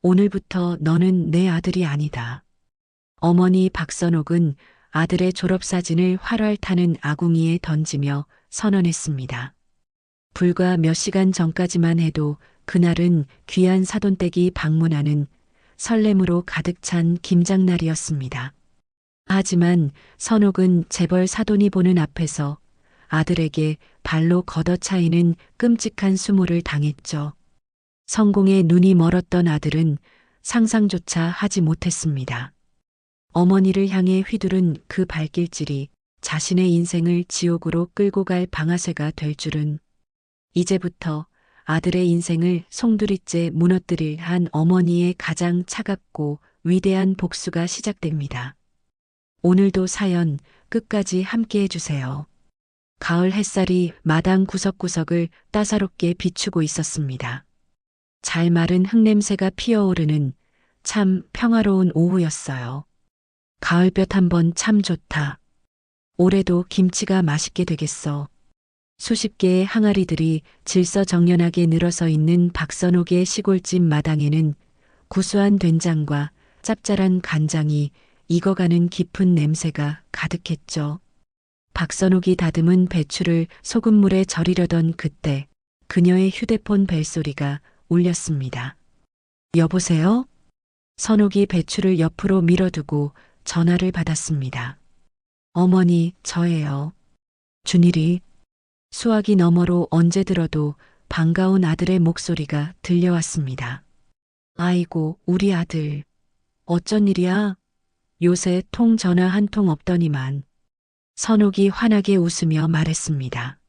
오늘부터 너는 내 아들이 아니다. 어머니 박선옥은 아들의 졸업사진을 활활 타는 아궁이에 던지며 선언했습니다. 불과 몇 시간 전까지만 해도 그날은 귀한 사돈댁이 방문하는 설렘으로 가득 찬 김장날이었습니다. 하지만 선옥은 재벌 사돈이 보는 앞에서 아들에게 발로 걷어차이는 끔찍한 수모를 당했죠. 성공에 눈이 멀었던 아들은 상상조차 하지 못했습니다. 어머니를 향해 휘두른 그 발길질이 자신의 인생을 지옥으로 끌고 갈 방아쇠가 될 줄은. 이제부터 아들의 인생을 송두리째 무너뜨릴 한 어머니의 가장 차갑고 위대한 복수가 시작됩니다. 오늘도 사연 끝까지 함께 해주세요. 가을 햇살이 마당 구석구석을 따사롭게 비추고 있었습니다. 잘 마른 흙냄새가 피어오르는 참 평화로운 오후였어요. 가을볕 한번 참 좋다. 올해도 김치가 맛있게 되겠어. 수십 개의 항아리들이 질서정연하게 늘어서 있는 박선옥의 시골집 마당에는 구수한 된장과 짭짤한 간장이 익어가는 깊은 냄새가 가득했죠. 박선옥이 다듬은 배추를 소금물에 절이려던 그때 그녀의 휴대폰 벨소리가 울렸습니다. 여보세요? 선옥이 배추를 옆으로 밀어두고 전화를 받았습니다. 어머니, 저예요. 준일이. 수화기 너머로 언제 들어도 반가운 아들의 목소리가 들려왔습니다. 아이고, 우리 아들. 어쩐 일이야? 요새 통 전화 한 통 없더니만. 선옥이 환하게 웃으며 말했습니다.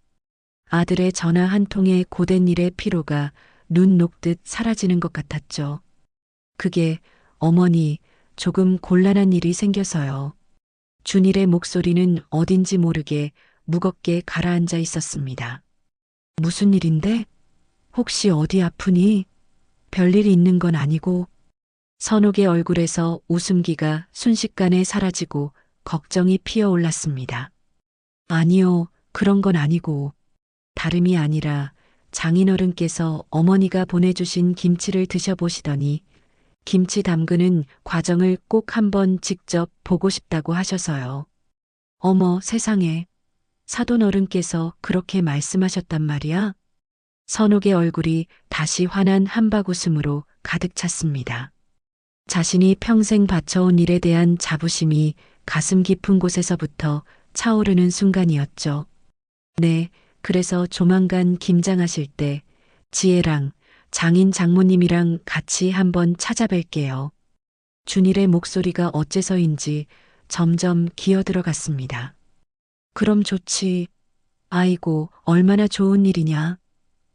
아들의 전화 한 통에 고된 일의 피로가 눈 녹듯 사라지는 것 같았죠. 그게 어머니, 조금 곤란한 일이 생겨서요. 준일의 목소리는 어딘지 모르게 무겁게 가라앉아 있었습니다. 무슨 일인데? 혹시 어디 아프니? 별일이 있는 건 아니고. 선옥의 얼굴에서 웃음기가 순식간에 사라지고 걱정이 피어올랐습니다. 아니요, 그런 건 아니고. 다름이 아니라 장인어른께서 어머니가 보내주신 김치를 드셔보시더니 김치 담그는 과정을 꼭 한번 직접 보고 싶다고 하셔서요. 어머 세상에, 사돈어른께서 그렇게 말씀하셨단 말이야? 선옥의 얼굴이 다시 환한 한박웃음으로 가득 찼습니다. 자신이 평생 바쳐온 일에 대한 자부심이 가슴 깊은 곳에서부터 차오르는 순간이었죠. 네, 그래서 조만간 김장하실 때 지혜랑 장인 장모님이랑 같이 한번 찾아뵐게요. 준일의 목소리가 어째서인지 점점 기어들어갔습니다. 그럼 좋지. 아이고, 얼마나 좋은 일이냐.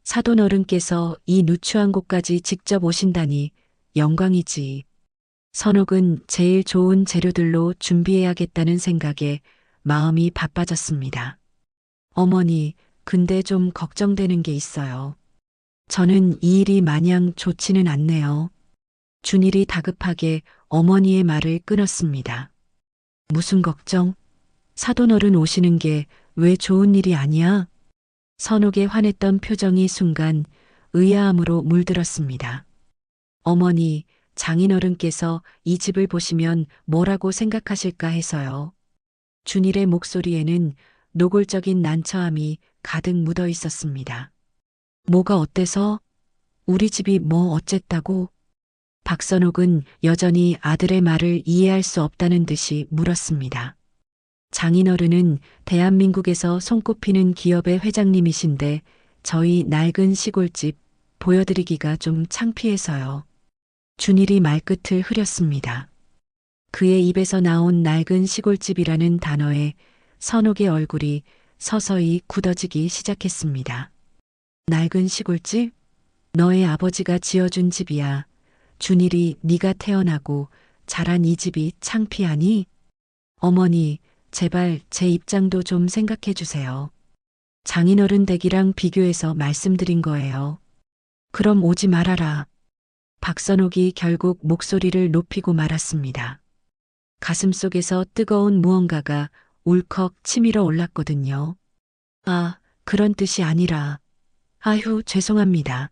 사돈 어른께서 이 누추한 곳까지 직접 오신다니 영광이지. 선옥은 제일 좋은 재료들로 준비해야겠다는 생각에 마음이 바빠졌습니다. 어머니, 근데 좀 걱정되는 게 있어요. 저는 이 일이 마냥 좋지는 않네요. 준일이 다급하게 어머니의 말을 끊었습니다. 무슨 걱정? 사돈어른 오시는 게 왜 좋은 일이 아니야? 선옥의 화냈던 표정이 순간 의아함으로 물들었습니다. 어머니, 장인어른께서 이 집을 보시면 뭐라고 생각하실까 해서요. 준일의 목소리에는 노골적인 난처함이 가득 묻어 있었습니다. 뭐가 어때서? 우리 집이 뭐 어쨌다고? 박선옥은 여전히 아들의 말을 이해할 수 없다는 듯이 물었습니다. 장인어른은 대한민국에서 손꼽히는 기업의 회장님이신데 저희 낡은 시골집 보여드리기가 좀 창피해서요. 준일이 말끝을 흐렸습니다. 그의 입에서 나온 낡은 시골집이라는 단어에 선옥의 얼굴이 서서히 굳어지기 시작했습니다. 낡은 시골집? 너의 아버지가 지어준 집이야. 준일이 네가 태어나고 자란 이 집이 창피하니? 어머니, 제발 제 입장도 좀 생각해 주세요. 장인어른 댁이랑 비교해서 말씀드린 거예요. 그럼 오지 말아라. 박선옥이 결국 목소리를 높이고 말았습니다. 가슴속에서 뜨거운 무언가가 울컥 치밀어 올랐거든요. 아, 그런 뜻이 아니라. 아휴, 죄송합니다.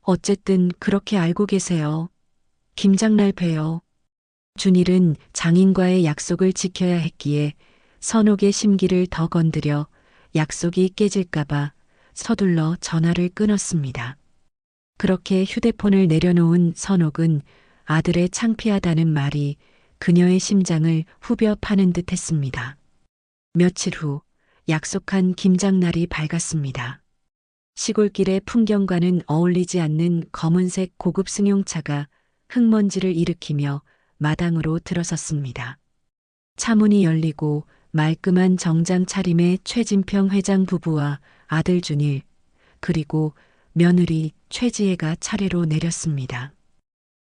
어쨌든 그렇게 알고 계세요. 김장날 봬요. 준일은 장인과의 약속을 지켜야 했기에 선옥의 심기를 더 건드려 약속이 깨질까봐 서둘러 전화를 끊었습니다. 그렇게 휴대폰을 내려놓은 선옥은 아들의 창피하다는 말이 그녀의 심장을 후벼 파는 듯 했습니다. 며칠 후 약속한 김장날이 밝았습니다. 시골길의 풍경과는 어울리지 않는 검은색 고급 승용차가 흙먼지를 일으키며 마당으로 들어섰습니다. 차문이 열리고 말끔한 정장 차림의 최진평 회장 부부와 아들 준일, 그리고 며느리 최지혜가 차례로 내렸습니다.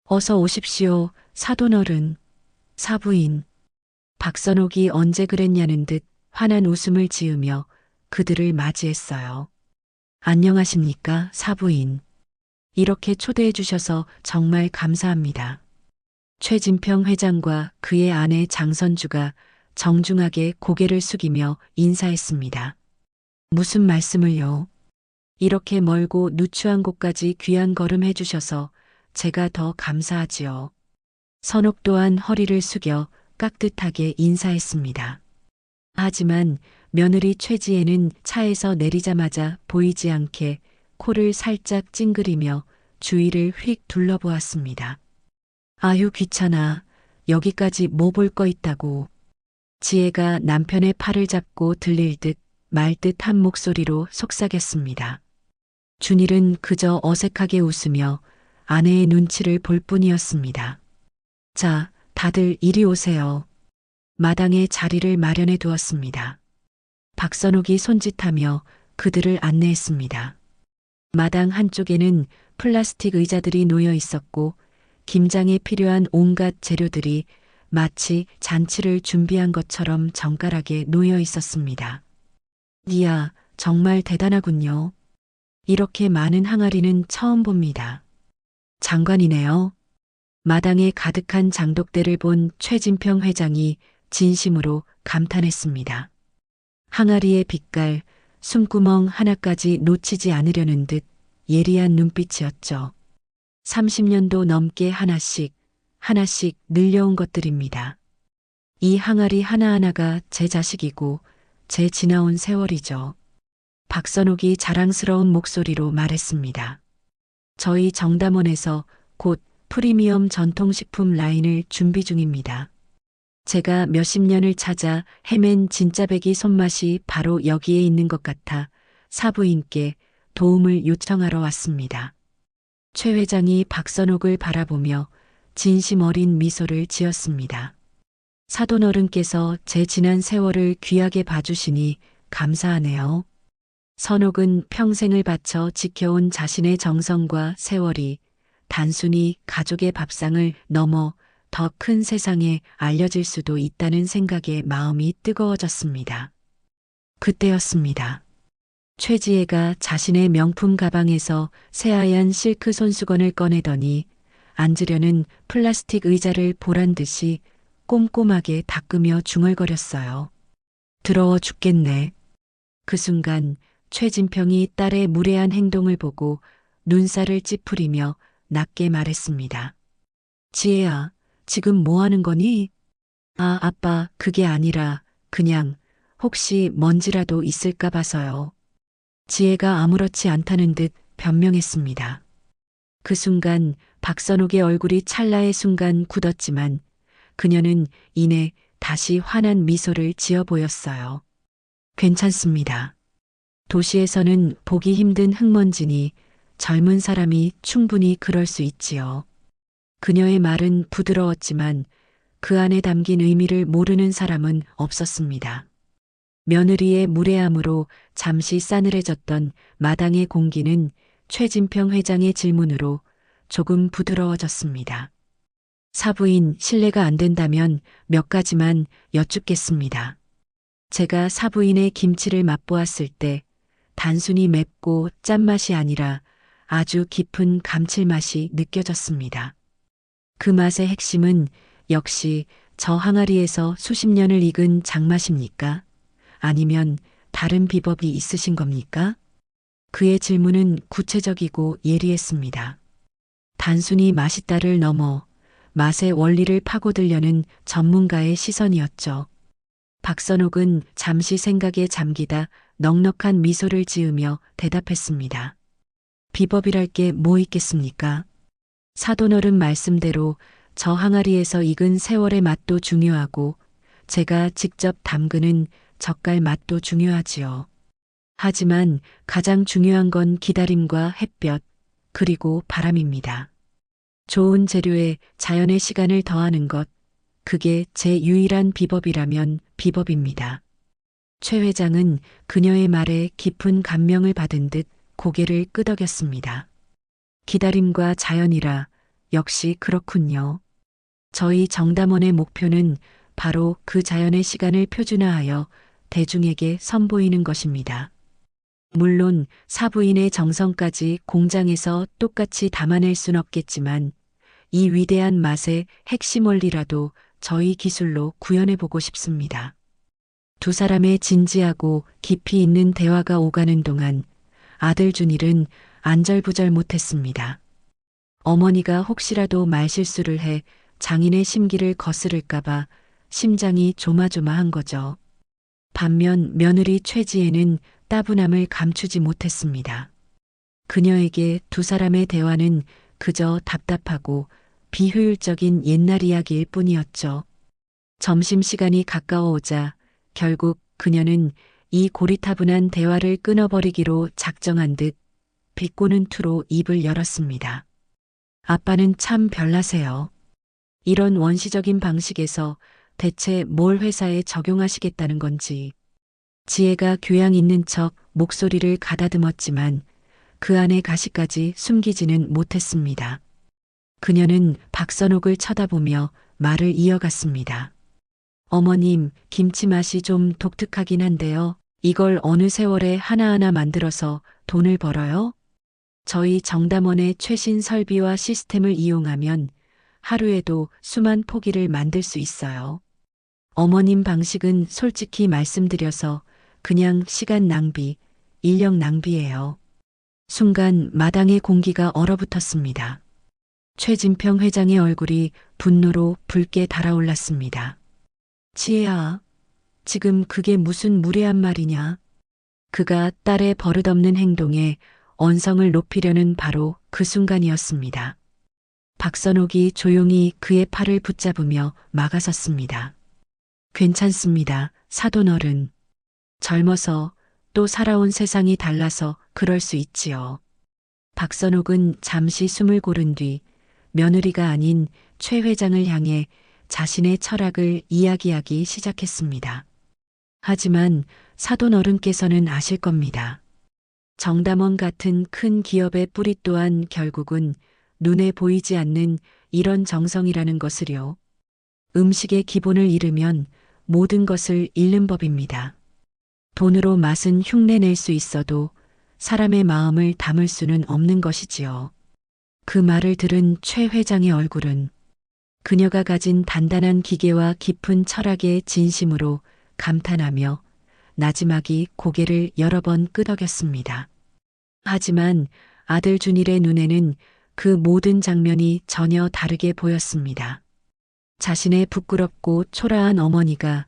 어서 오십시오, 사돈어른, 사부인. 박선옥이 언제 그랬냐는 듯 환한 웃음을 지으며 그들을 맞이했어요. 안녕하십니까, 사부인. 이렇게 초대해 주셔서 정말 감사합니다. 최진평 회장과 그의 아내 장선주가 정중하게 고개를 숙이며 인사했습니다. 무슨 말씀을요? 이렇게 멀고 누추한 곳까지 귀한 걸음 해주셔서 제가 더 감사하지요. 선옥 또한 허리를 숙여 깍듯하게 인사했습니다. 하지만 며느리 최지혜는 차에서 내리자마자 보이지 않게 코를 살짝 찡그리며 주위를 휙 둘러보았습니다. 아유 귀찮아. 여기까지 뭐 볼 거 있다고. 지혜가 남편의 팔을 잡고 들릴 듯 말 듯 한 목소리로 속삭였습니다. 준일은 그저 어색하게 웃으며 아내의 눈치를 볼 뿐이었습니다. 자, 다들 이리 오세요. 마당에 자리를 마련해 두었습니다. 박선옥이 손짓하며 그들을 안내했습니다. 마당 한쪽에는 플라스틱 의자들이 놓여 있었고 김장에 필요한 온갖 재료들이 마치 잔치를 준비한 것처럼 정갈하게 놓여 있었습니다. 이야, 정말 대단하군요. 이렇게 많은 항아리는 처음 봅니다. 장관이네요. 마당에 가득한 장독대를 본 최진평 회장이 진심으로 감탄했습니다. 항아리의 빛깔, 숨구멍 하나까지 놓치지 않으려는 듯 예리한 눈빛이었죠. 30년도 넘게 하나씩 늘려온 것들입니다. 이 항아리 하나하나가 제 자식이고 제 지나온 세월이죠. 박선옥이 자랑스러운 목소리로 말했습니다. 저희 정담원에서 곧 프리미엄 전통식품 라인을 준비 중입니다. 제가 몇십 년을 찾아 헤맨 진짜배기 손맛이 바로 여기에 있는 것 같아 사부인께 도움을 요청하러 왔습니다. 최 회장이 박선옥을 바라보며 진심 어린 미소를 지었습니다. 사돈어른께서 제 지난 세월을 귀하게 봐주시니 감사하네요. 선옥은 평생을 바쳐 지켜온 자신의 정성과 세월이 단순히 가족의 밥상을 넘어 더 큰 세상에 알려질 수도 있다는 생각에 마음이 뜨거워졌습니다. 그때였습니다. 최지혜가 자신의 명품 가방에서 새하얀 실크 손수건을 꺼내더니 앉으려는 플라스틱 의자를 보란 듯이 꼼꼼하게 닦으며 중얼거렸어요. 더러워 죽겠네. 그 순간 최진평이 딸의 무례한 행동을 보고 눈살을 찌푸리며 낮게 말했습니다. 지혜야, 지금 뭐 하는 거니? 아, 아빠, 그게 아니라 그냥 혹시 먼지라도 있을까 봐서요. 지혜가 아무렇지 않다는 듯 변명했습니다. 그 순간 박선옥의 얼굴이 찰나의 순간 굳었지만 그녀는 이내 다시 환한 미소를 지어 보였어요. 괜찮습니다. 도시에서는 보기 힘든 흙먼지니 젊은 사람이 충분히 그럴 수 있지요. 그녀의 말은 부드러웠지만 그 안에 담긴 의미를 모르는 사람은 없었습니다. 며느리의 무례함으로 잠시 싸늘해졌던 마당의 공기는 최진평 회장의 질문으로 조금 부드러워졌습니다. 사부인 실례가 안 된다면 몇 가지만 여쭙겠습니다. 제가 사부인의 김치를 맛보았을 때 단순히 맵고 짠맛이 아니라 아주 깊은 감칠맛이 느껴졌습니다. 그 맛의 핵심은 역시 저 항아리에서 수십 년을 익은 장맛입니까? 아니면 다른 비법이 있으신 겁니까? 그의 질문은 구체적이고 예리했습니다. 단순히 맛있다를 넘어 맛의 원리를 파고들려는 전문가의 시선이었죠. 박선옥은 잠시 생각에 잠기다 넉넉한 미소를 지으며 대답했습니다. 비법이랄 게 뭐 있겠습니까? 사돈어른 말씀대로 저 항아리에서 익은 세월의 맛도 중요하고 제가 직접 담그는 젓갈 맛도 중요하지요. 하지만 가장 중요한 건 기다림과 햇볕, 그리고 바람입니다. 좋은 재료에 자연의 시간을 더하는 것, 그게 제 유일한 비법이라면 비법입니다. 최 회장은 그녀의 말에 깊은 감명을 받은 듯 고개를 끄덕였습니다. 기다림과 자연이라 역시 그렇군요. 저희 정담원의 목표는 바로 그 자연의 시간을 표준화하여 대중에게 선보이는 것입니다. 물론 사부인의 정성까지 공장에서 똑같이 담아낼 순 없겠지만 이 위대한 맛의 핵심 원리라도 저희 기술로 구현해보고 싶습니다. 두 사람의 진지하고 깊이 있는 대화가 오가는 동안 아들 준일은 안절부절 못했습니다. 어머니가 혹시라도 말실수를 해 장인의 심기를 거스를까봐 심장이 조마조마한 거죠. 반면 며느리 최지혜는 따분함을 감추지 못했습니다. 그녀에게 두 사람의 대화는 그저 답답하고 비효율적인 옛날 이야기일 뿐이었죠. 점심시간이 가까워오자 결국 그녀는 이 고리타분한 대화를 끊어버리기로 작정한 듯 비꼬는 투로 입을 열었습니다. 아빠는 참 별나세요. 이런 원시적인 방식에서 대체 뭘 회사에 적용하시겠다는 건지. 지혜가 교양 있는 척 목소리를 가다듬었지만 그 안의 가시까지 숨기지는 못했습니다. 그녀는 박선옥을 쳐다보며 말을 이어갔습니다. 어머님, 김치 맛이 좀 독특하긴 한데요. 이걸 어느 세월에 하나하나 만들어서 돈을 벌어요? 저희 정담원의 최신 설비와 시스템을 이용하면 하루에도 수만 포기를 만들 수 있어요. 어머님 방식은 솔직히 말씀드려서 그냥 시간 낭비, 인력 낭비예요. 순간 마당의 공기가 얼어붙었습니다. 최진평 회장의 얼굴이 분노로 붉게 달아올랐습니다. 지혜야, 지금 그게 무슨 무례한 말이냐? 그가 딸의 버릇없는 행동에 언성을 높이려는 바로 그 순간이었습니다. 박선옥이 조용히 그의 팔을 붙잡으며 막아섰습니다. 괜찮습니다, 사돈어른. 젊어서 또 살아온 세상이 달라서 그럴 수 있지요. 박선옥은 잠시 숨을 고른 뒤 며느리가 아닌 최 회장을 향해 자신의 철학을 이야기하기 시작했습니다. 하지만 사돈어른께서는 아실 겁니다. 정담원 같은 큰 기업의 뿌리 또한 결국은 눈에 보이지 않는 이런 정성이라는 것을요. 음식의 기본을 잃으면 모든 것을 잃는 법입니다. 돈으로 맛은 흉내낼 수 있어도 사람의 마음을 담을 수는 없는 것이지요. 그 말을 들은 최 회장의 얼굴은 그녀가 가진 단단한 기계와 깊은 철학의 진심으로 감탄하며 나지막이 고개를 여러 번 끄덕였습니다. 하지만 아들 준일의 눈에는 그 모든 장면이 전혀 다르게 보였습니다. 자신의 부끄럽고 초라한 어머니가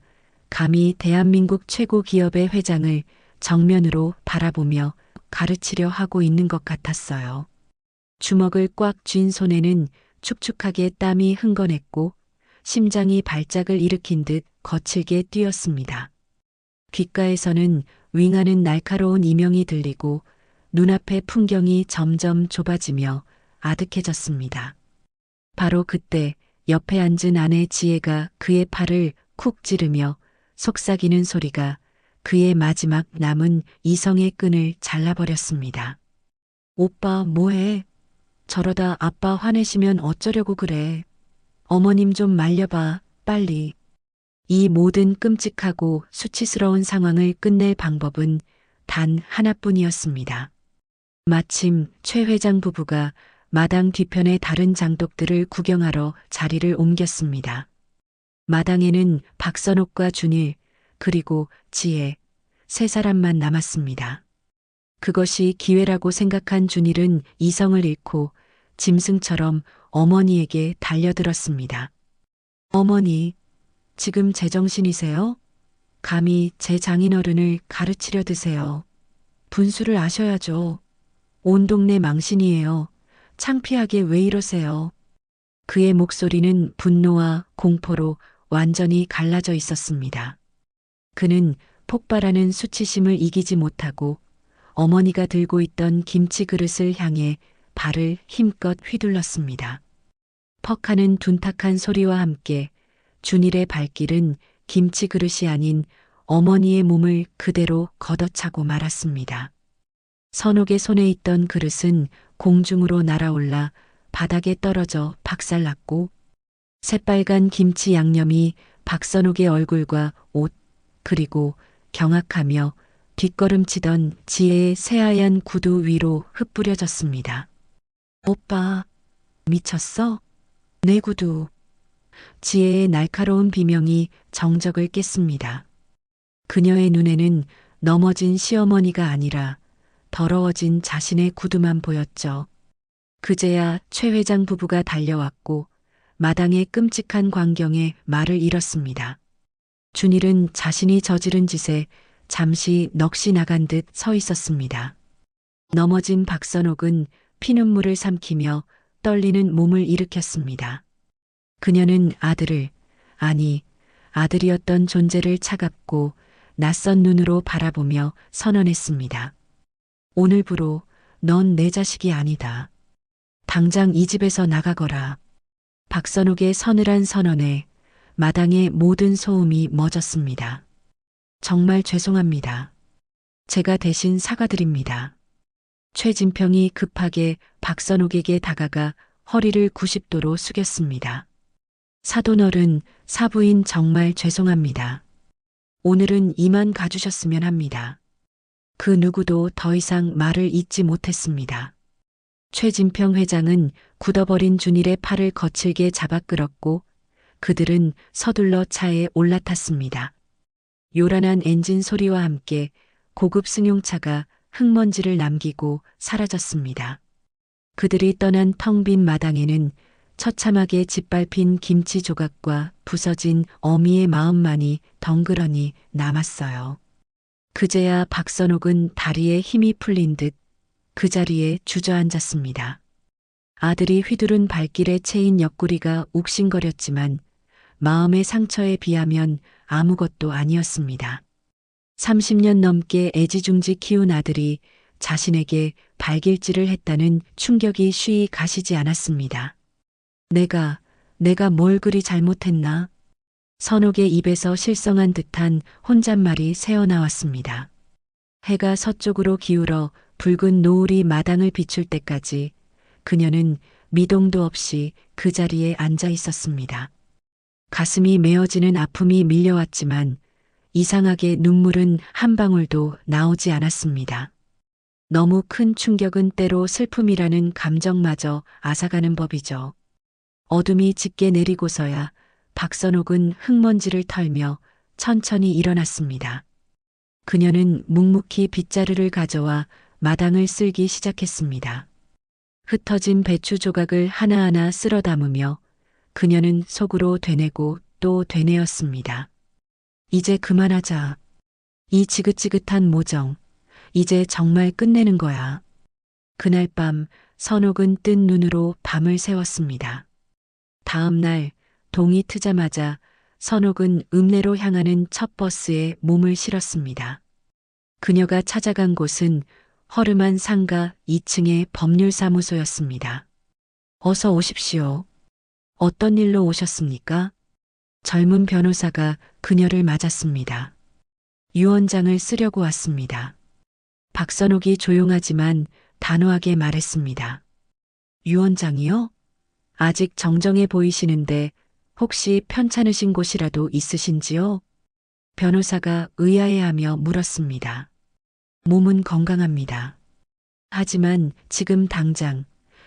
감히 대한민국 최고 기업의 회장을 정면으로 바라보며 가르치려 하고 있는 것 같았어요. 주먹을 꽉 쥔 손에는 축축하게 땀이 흥건했고 심장이 발작을 일으킨 듯 거칠게 뛰었습니다. 귓가에서는 윙하는 날카로운 이명이 들리고 눈앞의 풍경이 점점 좁아지며 아득해졌습니다. 바로 그때 옆에 앉은 아내 지혜가 그의 팔을 쿡 찌르며 속삭이는 소리가 그의 마지막 남은 이성의 끈을 잘라버렸습니다. 오빠 뭐해? 저러다 아빠 화내시면 어쩌려고 그래. 어머님 좀 말려봐, 빨리. 이 모든 끔찍하고 수치스러운 상황을 끝낼 방법은 단 하나뿐이었습니다. 마침 최 회장 부부가 마당 뒤편의 다른 장독들을 구경하러 자리를 옮겼습니다. 마당에는 박선옥과 준일, 그리고 지혜, 세 사람만 남았습니다. 그것이 기회라고 생각한 준일은 이성을 잃고 짐승처럼 어머니에게 달려들었습니다. 어머니, 지금 제정신이세요? 감히 제 장인어른을 가르치려 드세요. 분수를 아셔야죠. 온 동네 망신이에요. 창피하게 왜 이러세요? 그의 목소리는 분노와 공포로 완전히 갈라져 있었습니다. 그는 폭발하는 수치심을 이기지 못하고 어머니가 들고 있던 김치 그릇을 향해 발을 힘껏 휘둘렀습니다. 퍽하는 둔탁한 소리와 함께 준일의 발길은 김치 그릇이 아닌 어머니의 몸을 그대로 걷어차고 말았습니다. 선옥의 손에 있던 그릇은 공중으로 날아올라 바닥에 떨어져 박살났고 새빨간 김치 양념이 박선옥의 얼굴과 옷 그리고 경악하며 뒷걸음치던 지혜의 새하얀 구두 위로 흩뿌려졌습니다. 오빠, 미쳤어? 내 구두. 지혜의 날카로운 비명이 정적을 깼습니다. 그녀의 눈에는 넘어진 시어머니가 아니라 더러워진 자신의 구두만 보였죠. 그제야 최 회장 부부가 달려왔고 마당의 끔찍한 광경에 말을 잃었습니다. 준일은 자신이 저지른 짓에 잠시 넋이 나간 듯 서 있었습니다. 넘어진 박선옥은 피눈물을 삼키며 떨리는 몸을 일으켰습니다. 그녀는 아들이었던 존재를 차갑고 낯선 눈으로 바라보며 선언했습니다. 오늘부로 넌 내 자식이 아니다. 당장 이 집에서 나가거라. 박선옥의 서늘한 선언에 마당의 모든 소음이 멎었습니다. 정말 죄송합니다. 제가 대신 사과드립니다. 최진평이 급하게 박선옥에게 다가가 허리를 90도로 숙였습니다. 사돈어른, 사부인 정말 죄송합니다. 오늘은 이만 가주셨으면 합니다. 그 누구도 더 이상 말을 잇지 못했습니다. 최진평 회장은 굳어버린 준일의 팔을 거칠게 잡아 끌었고 그들은 서둘러 차에 올라탔습니다. 요란한 엔진 소리와 함께 고급 승용차가 흙먼지를 남기고 사라졌습니다. 그들이 떠난 텅 빈 마당에는 처참하게 짓밟힌 김치 조각과 부서진 어미의 마음만이 덩그러니 남았어요. 그제야 박선옥은 다리에 힘이 풀린 듯 그 자리에 주저앉았습니다. 아들이 휘두른 발길에 채인 옆구리가 욱신거렸지만 마음의 상처에 비하면 아무것도 아니었습니다. 30년 넘게 애지중지 키운 아들이 자신에게 발길질을 했다는 충격이 쉬이 가시지 않았습니다. 내가 뭘 그리 잘못했나? 선옥의 입에서 실성한 듯한 혼잣말이 새어나왔습니다. 해가 서쪽으로 기울어 붉은 노을이 마당을 비출 때까지 그녀는 미동도 없이 그 자리에 앉아 있었습니다. 가슴이 메어지는 아픔이 밀려왔지만 이상하게 눈물은 한 방울도 나오지 않았습니다. 너무 큰 충격은 때로 슬픔이라는 감정마저 앗아가는 법이죠. 어둠이 짙게 내리고서야 박선옥은 흙먼지를 털며 천천히 일어났습니다. 그녀는 묵묵히 빗자루를 가져와 마당을 쓸기 시작했습니다. 흩어진 배추 조각을 하나하나 쓸어 담으며 그녀는 속으로 되뇌고 또 되뇌었습니다. 이제 그만하자. 이 지긋지긋한 모정. 이제 정말 끝내는 거야. 그날 밤 선옥은 뜬 눈으로 밤을 새웠습니다. 다음 날 동이 트자마자 선옥은 읍내로 향하는 첫 버스에 몸을 실었습니다. 그녀가 찾아간 곳은 허름한 상가 2층의 법률사무소였습니다. 어서 오십시오. 어떤 일로 오셨습니까? 젊은 변호사가 그녀를 맞았습니다. 유언장을 쓰려고 왔습니다. 박선옥이 조용하지만 단호하게 말했습니다. 유언장이요? 아직 정정해 보이시는데 혹시 편찮으신 곳이라도 있으신지요? 변호사가 의아해하며 물었습니다. 몸은 건강합니다. 하지만 지금 당장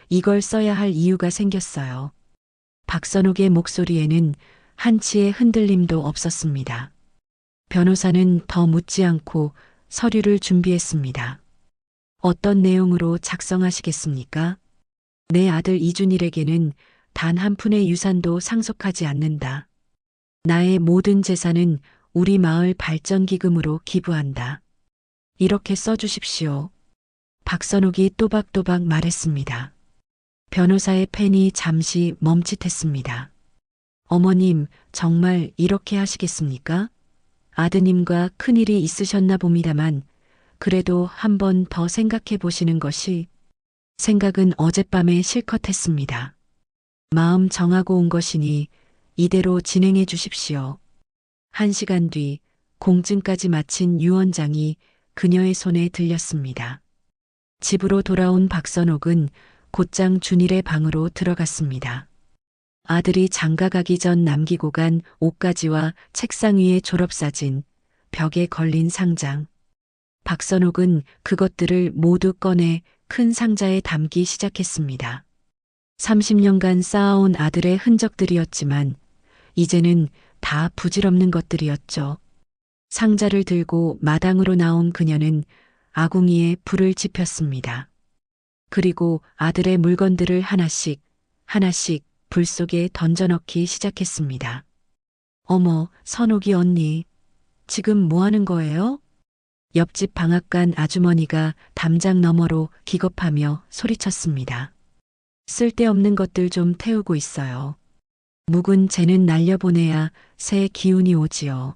이걸 써야 할 이유가 생겼어요. 박선옥의 목소리에는 한치의 흔들림도 없었습니다. 변호사는 더 묻지 않고 서류를 준비했습니다. 어떤 내용으로 작성하시겠습니까? 내 아들 이준일에게는 단 한 푼의 유산도 상속하지 않는다. 나의 모든 재산은 우리 마을 발전기금으로 기부한다. 이렇게 써주십시오. 박선옥이 또박또박 말했습니다. 변호사의 펜이 잠시 멈칫했습니다. 어머님, 정말 이렇게 하시겠습니까? 아드님과 큰일이 있으셨나 봅니다만, 그래도 한 번 더 생각해 보시는 것이, 생각은 어젯밤에 실컷 했습니다. 마음 정하고 온 것이니 이대로 진행해 주십시오. 1시간 뒤 공증까지 마친 유 원장이 그녀의 손에 들렸습니다. 집으로 돌아온 박선옥은 곧장 준일의 방으로 들어갔습니다. 아들이 장가가기 전 남기고 간 옷가지와 책상 위의 졸업사진, 벽에 걸린 상장. 박선옥은 그것들을 모두 꺼내 큰 상자에 담기 시작했습니다. 30년간 쌓아온 아들의 흔적들이었지만 이제는 다 부질없는 것들이었죠. 상자를 들고 마당으로 나온 그녀는 아궁이에 불을 지폈습니다. 그리고 아들의 물건들을 하나씩 불 속에 던져넣기 시작했습니다. 어머, 선옥이 언니, 지금 뭐 하는 거예요? 옆집 방앗간 아주머니가 담장 너머로 기겁하며 소리쳤습니다. 쓸데없는 것들 좀 태우고 있어요. 묵은 재는 날려보내야 새 기운이 오지요.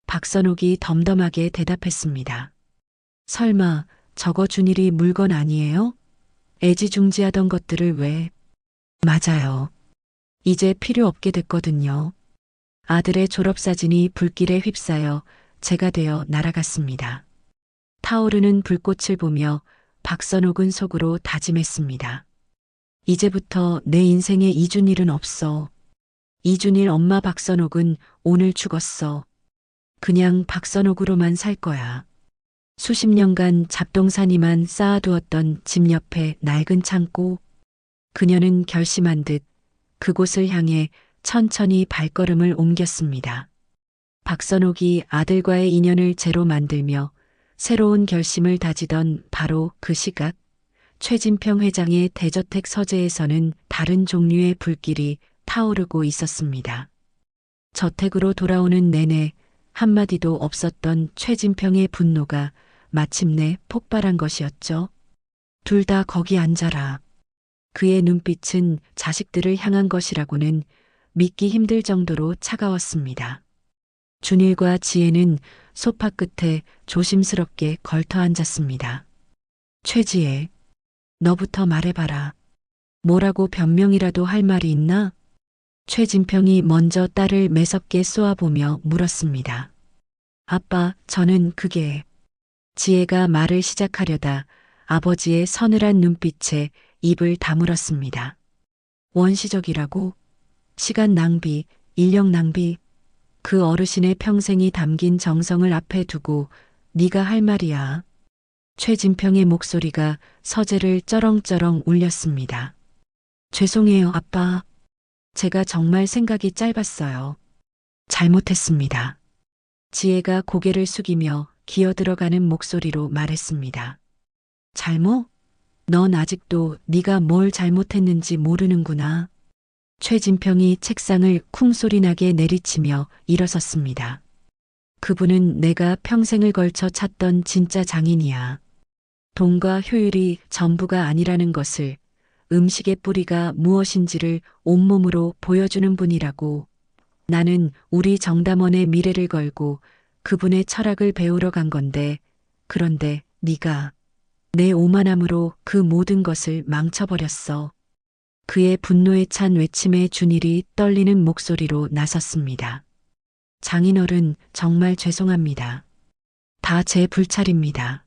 박선옥이 덤덤하게 대답했습니다. 설마 저거 준일이 물건 아니에요? 애지중지하던 것들을 왜? 맞아요. 이제 필요 없게 됐거든요. 아들의 졸업사진이 불길에 휩싸여 재가 되어 날아갔습니다. 타오르는 불꽃을 보며 박선옥은 속으로 다짐했습니다. 이제부터 내 인생에 이준일은 없어. 이준일 엄마 박선옥은 오늘 죽었어. 그냥 박선옥으로만 살 거야. 수십 년간 잡동사니만 쌓아두었던 집 옆에 낡은 창고. 그녀는 결심한 듯 그곳을 향해 천천히 발걸음을 옮겼습니다. 박선옥이 아들과의 인연을 재로 만들며 새로운 결심을 다지던 바로 그 시각, 최진평 회장의 대저택 서재에서는 다른 종류의 불길이 타오르고 있었습니다. 저택으로 돌아오는 내내 한마디도 없었던 최진평의 분노가 마침내 폭발한 것이었죠. 둘 다 거기 앉아라. 그의 눈빛은 자식들을 향한 것이라고는 믿기 힘들 정도로 차가웠습니다. 준일과 지혜는 소파 끝에 조심스럽게 걸터 앉았습니다. 최지혜, 너부터 말해봐라. 뭐라고 변명이라도 할 말이 있나? 최진평이 먼저 딸을 매섭게 쏘아보며 물었습니다. 아빠, 저는 그게... 지혜가 말을 시작하려다 아버지의 서늘한 눈빛에 입을 다물었습니다. 원시적이라고? 시간 낭비, 인력 낭비. 그 어르신의 평생이 담긴 정성을 앞에 두고 네가 할 말이야. 최진평의 목소리가 서재를 쩌렁쩌렁 울렸습니다. 죄송해요, 아빠. 제가 정말 생각이 짧았어요. 잘못했습니다. 지혜가 고개를 숙이며 기어들어가는 목소리로 말했습니다. 잘못? 넌 아직도 네가 뭘 잘못했는지 모르는구나. 최진평이 책상을 쿵소리나게 내리치며 일어섰습니다. 그분은 내가 평생을 걸쳐 찾던 진짜 장인이야. 돈과 효율이 전부가 아니라는 것을, 음식의 뿌리가 무엇인지를 온몸으로 보여주는 분이라고. 나는 우리 정담원의 미래를 걸고 그분의 철학을 배우러 간 건데, 그런데 네가 내 오만함으로 그 모든 것을 망쳐버렸어. 그의 분노에 찬 외침에 준일이 떨리는 목소리로 나섰습니다. 장인어른, 정말 죄송합니다. 다 제 불찰입니다.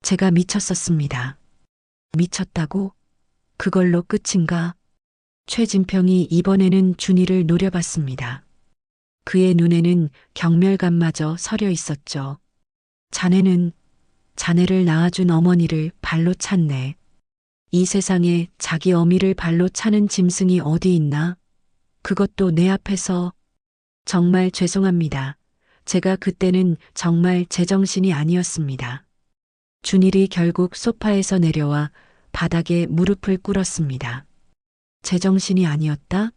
제가 미쳤었습니다. 미쳤다고? 그걸로 끝인가? 최진평이 이번에는 준일을 노려봤습니다. 그의 눈에는 경멸감마저 서려 있었죠. 자네는 자네를 낳아준 어머니를 발로 찼네. 이 세상에 자기 어미를 발로 차는 짐승이 어디 있나? 그것도 내 앞에서. 정말 죄송합니다. 제가 그때는 정말 제정신이 아니었습니다. 준일이 결국 소파에서 내려와 바닥에 무릎을 꿇었습니다. 제정신이 아니었다?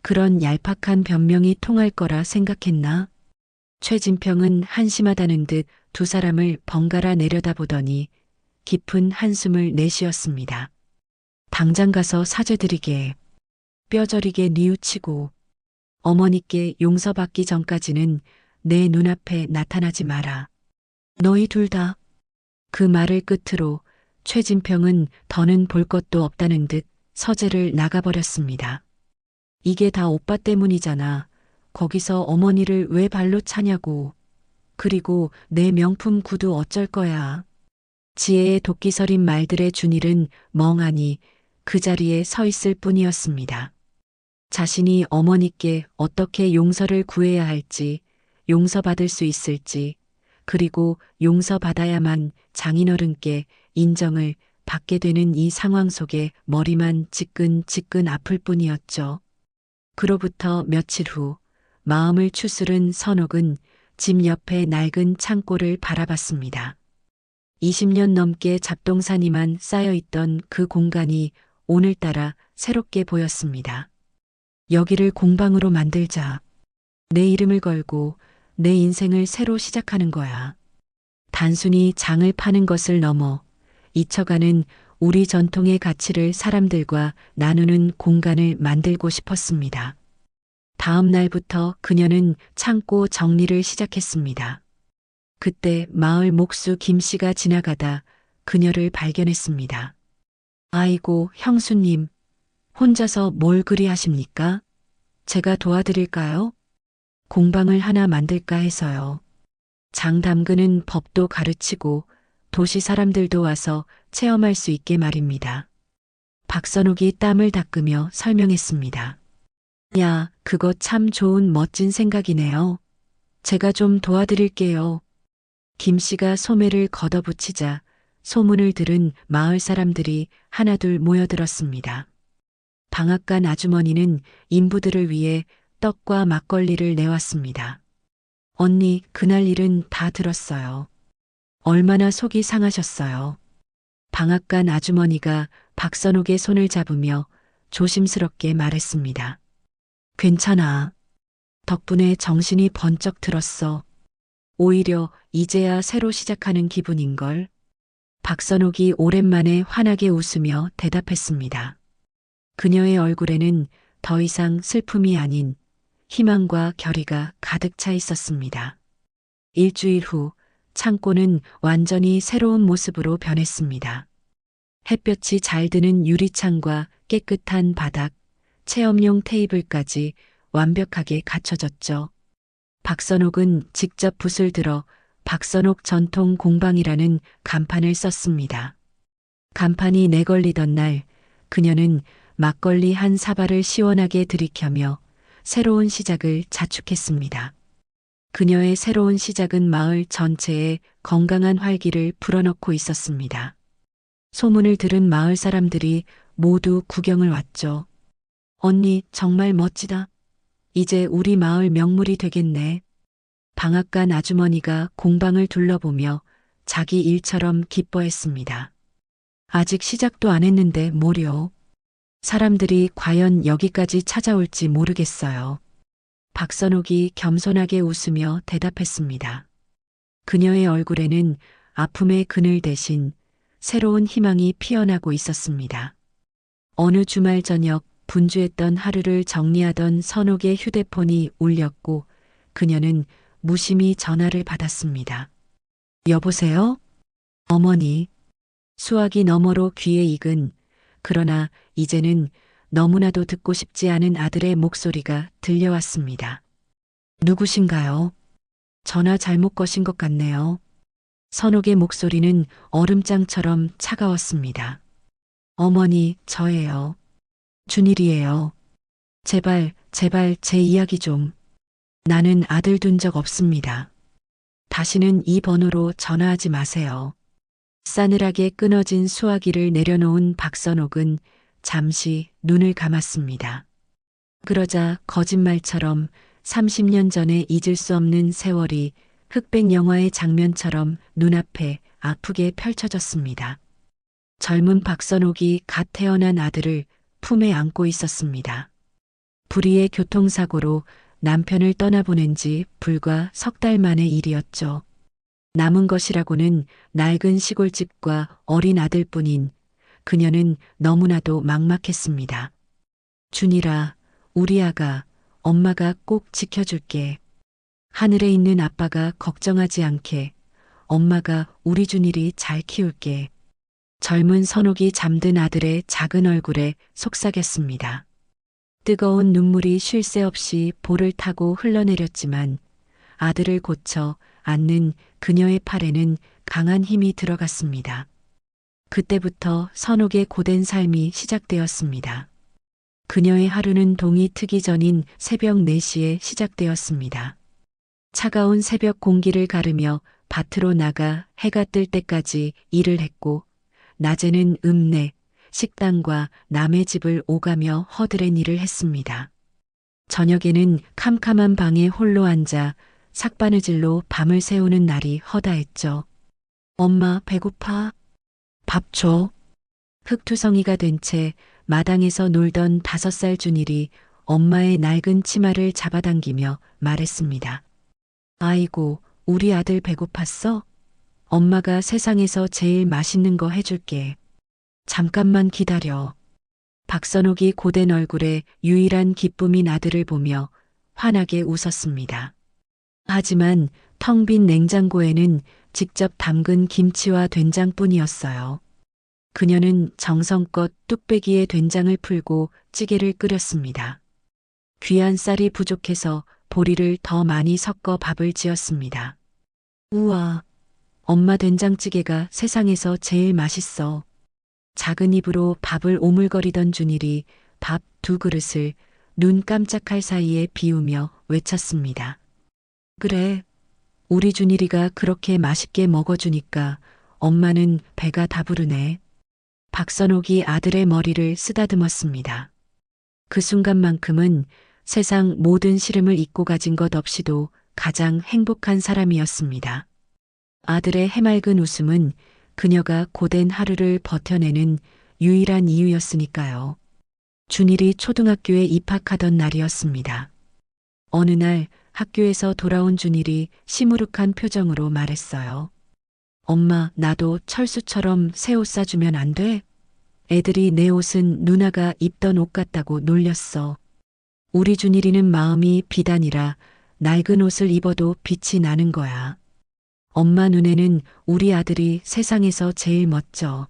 그런 얄팍한 변명이 통할 거라 생각했나? 최진평은 한심하다는 듯 두 사람을 번갈아 내려다보더니 깊은 한숨을 내쉬었습니다. 당장 가서 사죄드리게, 뼈저리게 뉘우치고 어머니께 용서받기 전까지는 내 눈앞에 나타나지 마라. 너희 둘 다. 그 말을 끝으로 최진평은 더는 볼 것도 없다는 듯 서재를 나가버렸습니다. 이게 다 오빠 때문이잖아. 거기서 어머니를 왜 발로 차냐고. 그리고 내 명품 구두 어쩔 거야. 지혜의 도끼 서린 말들의 준일은 멍하니 그 자리에 서 있을 뿐이었습니다. 자신이 어머니께 어떻게 용서를 구해야 할지, 용서받을 수 있을지, 그리고 용서받아야만 장인어른께 인정을 받게 되는 이 상황 속에 머리만 지끈지끈 아플 뿐이었죠. 그로부터 며칠 후 마음을 추스른 선옥은 집 옆에 낡은 창고를 바라봤습니다. 20년 넘게 잡동사니만 쌓여있던 그 공간이 오늘따라 새롭게 보였습니다. 여기를 공방으로 만들자. 내 이름을 걸고 내 인생을 새로 시작하는 거야. 단순히 장을 파는 것을 넘어 잊혀가는 우리 전통의 가치를 사람들과 나누는 공간을 만들고 싶었습니다. 다음 날부터 그녀는 창고 정리를 시작했습니다. 그때 마을 목수 김 씨가 지나가다 그녀를 발견했습니다. 아이고, 형수님, 혼자서 뭘 그리 하십니까? 제가 도와드릴까요? 공방을 하나 만들까 해서요. 장 담그는 법도 가르치고 도시 사람들도 와서 체험할 수 있게 말입니다. 박선옥이 땀을 닦으며 설명했습니다. 야, 그거 참 좋은 멋진 생각이네요. 제가 좀 도와드릴게요. 김 씨가 소매를 걷어붙이자 소문을 들은 마을 사람들이 하나둘 모여들었습니다. 방앗간 아주머니는 인부들을 위해 떡과 막걸리를 내왔습니다. 언니, 그날 일은 다 들었어요. 얼마나 속이 상하셨어요. 방앗간 아주머니가 박선옥의 손을 잡으며 조심스럽게 말했습니다. 괜찮아. 덕분에 정신이 번쩍 들었어. 오히려 이제야 새로 시작하는 기분인걸. 박선옥이 오랜만에 환하게 웃으며 대답했습니다. 그녀의 얼굴에는 더 이상 슬픔이 아닌 희망과 결의가 가득 차 있었습니다. 일주일 후 창고는 완전히 새로운 모습으로 변했습니다. 햇볕이 잘 드는 유리창과 깨끗한 바닥, 체험용 테이블까지 완벽하게 갖춰졌죠. 박선옥은 직접 붓을 들어 박선옥 전통 공방이라는 간판을 썼습니다. 간판이 내걸리던 날 그녀는 막걸리 한 사발을 시원하게 들이켜며 새로운 시작을 자축했습니다. 그녀의 새로운 시작은 마을 전체에 건강한 활기를 불어넣고 있었습니다. 소문을 들은 마을 사람들이 모두 구경을 왔죠. 언니, 정말 멋지다. 이제 우리 마을 명물이 되겠네. 방앗간 아주머니가 공방을 둘러보며 자기 일처럼 기뻐했습니다. 아직 시작도 안 했는데 뭐려. 사람들이 과연 여기까지 찾아올지 모르겠어요. 박선옥이 겸손하게 웃으며 대답했습니다. 그녀의 얼굴에는 아픔의 그늘 대신 새로운 희망이 피어나고 있었습니다. 어느 주말 저녁 분주했던 하루를 정리하던 선옥의 휴대폰이 울렸고 그녀는 무심히 전화를 받았습니다. 여보세요? 어머니. 수화기 너머로 귀에 익은 그러나 이제는 너무나도 듣고 싶지 않은 아들의 목소리가 들려왔습니다. 누구신가요? 전화 잘못 거신 것 같네요. 선옥의 목소리는 얼음장처럼 차가웠습니다. 어머니, 저예요. 준일이에요. 제발 제 이야기 좀. 나는 아들 둔 적 없습니다. 다시는 이 번호로 전화하지 마세요. 싸늘하게 끊어진 수화기를 내려놓은 박선옥은 잠시 눈을 감았습니다. 그러자 거짓말처럼 30년 전에 잊을 수 없는 세월이 흑백 영화의 장면처럼 눈앞에 아프게 펼쳐졌습니다. 젊은 박선옥이 갓 태어난 아들을 품에 안고 있었습니다. 불의의 교통사고로 남편을 떠나보낸 지 불과 석 달 만의 일이었죠. 남은 것이라고는 낡은 시골집과 어린 아들뿐인 그녀는 너무나도 막막했습니다. 준이라, 우리 아가, 엄마가 꼭 지켜줄게. 하늘에 있는 아빠가 걱정하지 않게, 엄마가 우리 준이리 잘 키울게. 젊은 선옥이 잠든 아들의 작은 얼굴에 속삭였습니다. 뜨거운 눈물이 쉴 새 없이 볼을 타고 흘러내렸지만 아들을 고쳐 안는 그녀의 팔에는 강한 힘이 들어갔습니다. 그때부터 선옥의 고된 삶이 시작되었습니다. 그녀의 하루는 동이 트기 전인 새벽 4시에 시작되었습니다. 차가운 새벽 공기를 가르며 밭으로 나가 해가 뜰 때까지 일을 했고, 낮에는 읍내, 식당과 남의 집을 오가며 허드렛 일을 했습니다. 저녁에는 캄캄한 방에 홀로 앉아 삭바느질로 밤을 새우는 날이 허다했죠. 엄마 배고파? 밥 줘. 흙투성이가 된 채 마당에서 놀던 5살 준일이 엄마의 낡은 치마를 잡아당기며 말했습니다. 아이고, 우리 아들 배고팠어? 엄마가 세상에서 제일 맛있는 거 해줄게. 잠깐만 기다려. 박선옥이 고된 얼굴에 유일한 기쁨인 아들을 보며 환하게 웃었습니다. 하지만 텅 빈 냉장고에는 직접 담근 김치와 된장뿐이었어요. 그녀는 정성껏 뚝배기에 된장을 풀고 찌개를 끓였습니다. 귀한 쌀이 부족해서 보리를 더 많이 섞어 밥을 지었습니다. 우와, 엄마 된장찌개가 세상에서 제일 맛있어. 작은 입으로 밥을 오물거리던 준일이 밥 2그릇을 눈 깜짝할 사이에 비우며 외쳤습니다. 그래, 우리 준일이가 그렇게 맛있게 먹어주니까 엄마는 배가 다 부르네. 박선옥이 아들의 머리를 쓰다듬었습니다. 그 순간만큼은 세상 모든 시름을 잊고 가진 것 없이도 가장 행복한 사람이었습니다. 아들의 해맑은 웃음은 그녀가 고된 하루를 버텨내는 유일한 이유였으니까요. 준일이 초등학교에 입학하던 날이었습니다. 어느 날 학교에서 돌아온 준일이 시무룩한 표정으로 말했어요. 엄마, 나도 철수처럼 새 옷 사주면 안 돼? 애들이 내 옷은 누나가 입던 옷 같다고 놀렸어. 우리 준일이는 마음이 비단이라 낡은 옷을 입어도 빛이 나는 거야. 엄마 눈에는 우리 아들이 세상에서 제일 멋져.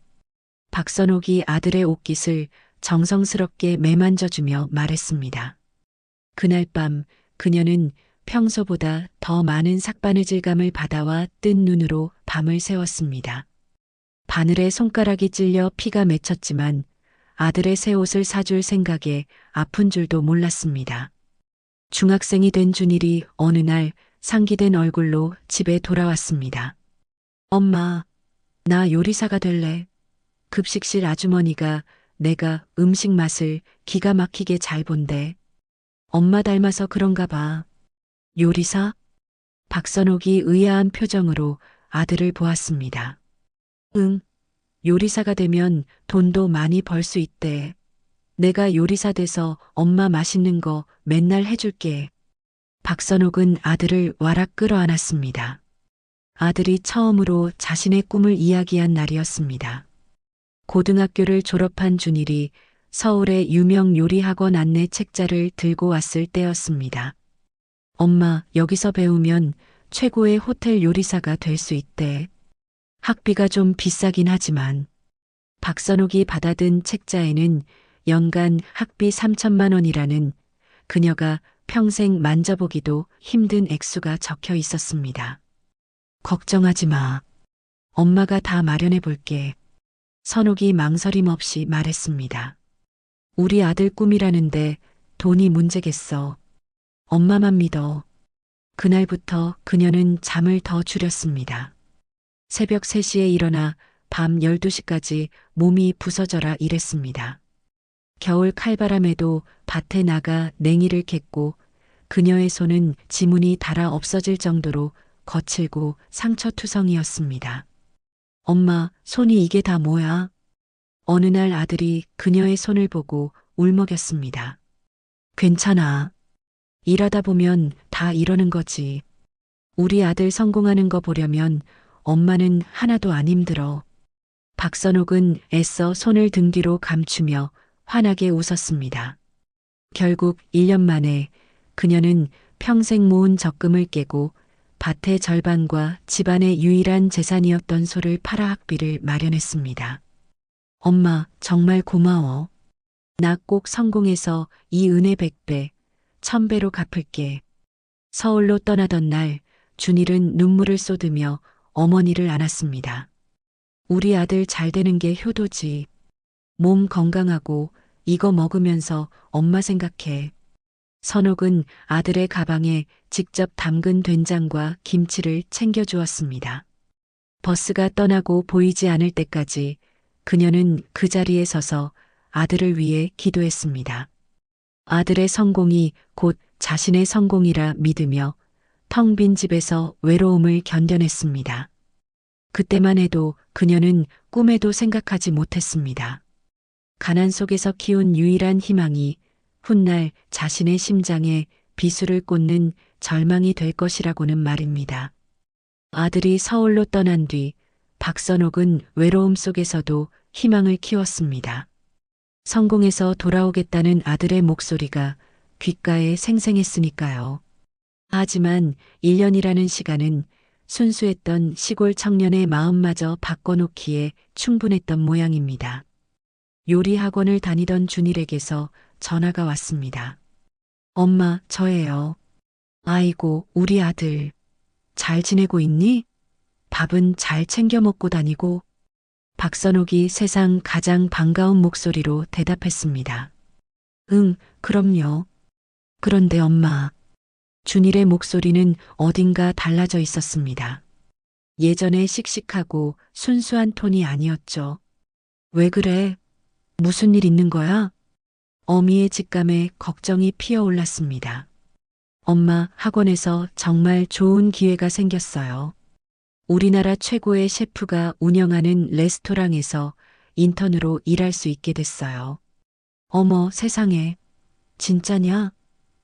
박선옥이 아들의 옷깃을 정성스럽게 매만져주며 말했습니다. 그날 밤 그녀는 평소보다 더 많은 삭바느질감을 받아와 뜬 눈으로 밤을 새웠습니다. 바늘에 손가락이 찔려 피가 맺혔지만 아들의 새 옷을 사줄 생각에 아픈 줄도 몰랐습니다. 중학생이 된 준일이 어느 날 상기된 얼굴로 집에 돌아왔습니다. 엄마, 나 요리사가 될래. 급식실 아주머니가 내가 음식 맛을 기가 막히게 잘 본대. 엄마 닮아서 그런가 봐. 요리사? 박선옥이 의아한 표정으로 아들을 보았습니다. 응, 요리사가 되면 돈도 많이 벌 수 있대. 내가 요리사 돼서 엄마 맛있는 거 맨날 해줄게. 박선옥은 아들을 와락 끌어안았습니다. 아들이 처음으로 자신의 꿈을 이야기한 날이었습니다. 고등학교를 졸업한 준일이 서울의 유명 요리학원 안내 책자를 들고 왔을 때였습니다. 엄마, 여기서 배우면 최고의 호텔 요리사가 될 수 있대. 학비가 좀 비싸긴 하지만. 박선옥이 받아든 책자에는 연간 학비 3천만 원이라는 그녀가 평생 만져보기도 힘든 액수가 적혀 있었습니다. 걱정하지 마. 엄마가 다 마련해 볼게. 선옥이 망설임 없이 말했습니다. 우리 아들 꿈이라는데 돈이 문제겠어. 엄마만 믿어. 그날부터 그녀는 잠을 더 줄였습니다. 새벽 3시에 일어나 밤 12시까지 몸이 부서져라 일했습니다. 겨울 칼바람에도 밭에 나가 냉이를 캤고 그녀의 손은 지문이 닳아 없어질 정도로 거칠고 상처투성이었습니다. 엄마, 손이 이게 다 뭐야? 어느 날 아들이 그녀의 손을 보고 울먹였습니다. 괜찮아. 일하다 보면 다 이러는 거지. 우리 아들 성공하는 거 보려면 엄마는 하나도 안 힘들어. 박선옥은 애써 손을 등 뒤로 감추며 환하게 웃었습니다. 결국 1년 만에 그녀는 평생 모은 적금을 깨고 밭의 절반과 집안의 유일한 재산이었던 소를 팔아 학비를 마련했습니다. 엄마, 정말 고마워. 나 꼭 성공해서 이 은혜 100배, 1000배로 갚을게. 서울로 떠나던 날, 준일은 눈물을 쏟으며 어머니를 안았습니다. 우리 아들 잘 되는 게 효도지. 몸 건강하고 이거 먹으면서 엄마 생각해. 선옥은 아들의 가방에 직접 담근 된장과 김치를 챙겨주었습니다. 버스가 떠나고 보이지 않을 때까지 그녀는 그 자리에 서서 아들을 위해 기도했습니다. 아들의 성공이 곧 자신의 성공이라 믿으며 텅 빈 집에서 외로움을 견뎌냈습니다. 그때만 해도 그녀는 꿈에도 생각하지 못했습니다. 가난 속에서 키운 유일한 희망이 훗날 자신의 심장에 비수를 꽂는 절망이 될 것이라고는 말입니다. 아들이 서울로 떠난 뒤 박선옥은 외로움 속에서도 희망을 키웠습니다. 성공해서 돌아오겠다는 아들의 목소리가 귓가에 생생했으니까요. 하지만 1년이라는 시간은 순수했던 시골 청년의 마음마저 바꿔놓기에 충분했던 모양입니다. 요리 학원을 다니던 준일에게서 전화가 왔습니다. 엄마, 저예요. 아이고, 우리 아들. 잘 지내고 있니? 밥은 잘 챙겨 먹고 다니고? 박선옥이 세상 가장 반가운 목소리로 대답했습니다. 응, 그럼요. 그런데 엄마. 준일의 목소리는 어딘가 달라져 있었습니다. 예전에 씩씩하고 순수한 톤이 아니었죠. 왜 그래? 무슨 일 있는 거야? 어미의 직감에 걱정이 피어올랐습니다. 엄마, 학원에서 정말 좋은 기회가 생겼어요. 우리나라 최고의 셰프가 운영하는 레스토랑에서 인턴으로 일할 수 있게 됐어요. 어머, 세상에. 진짜냐?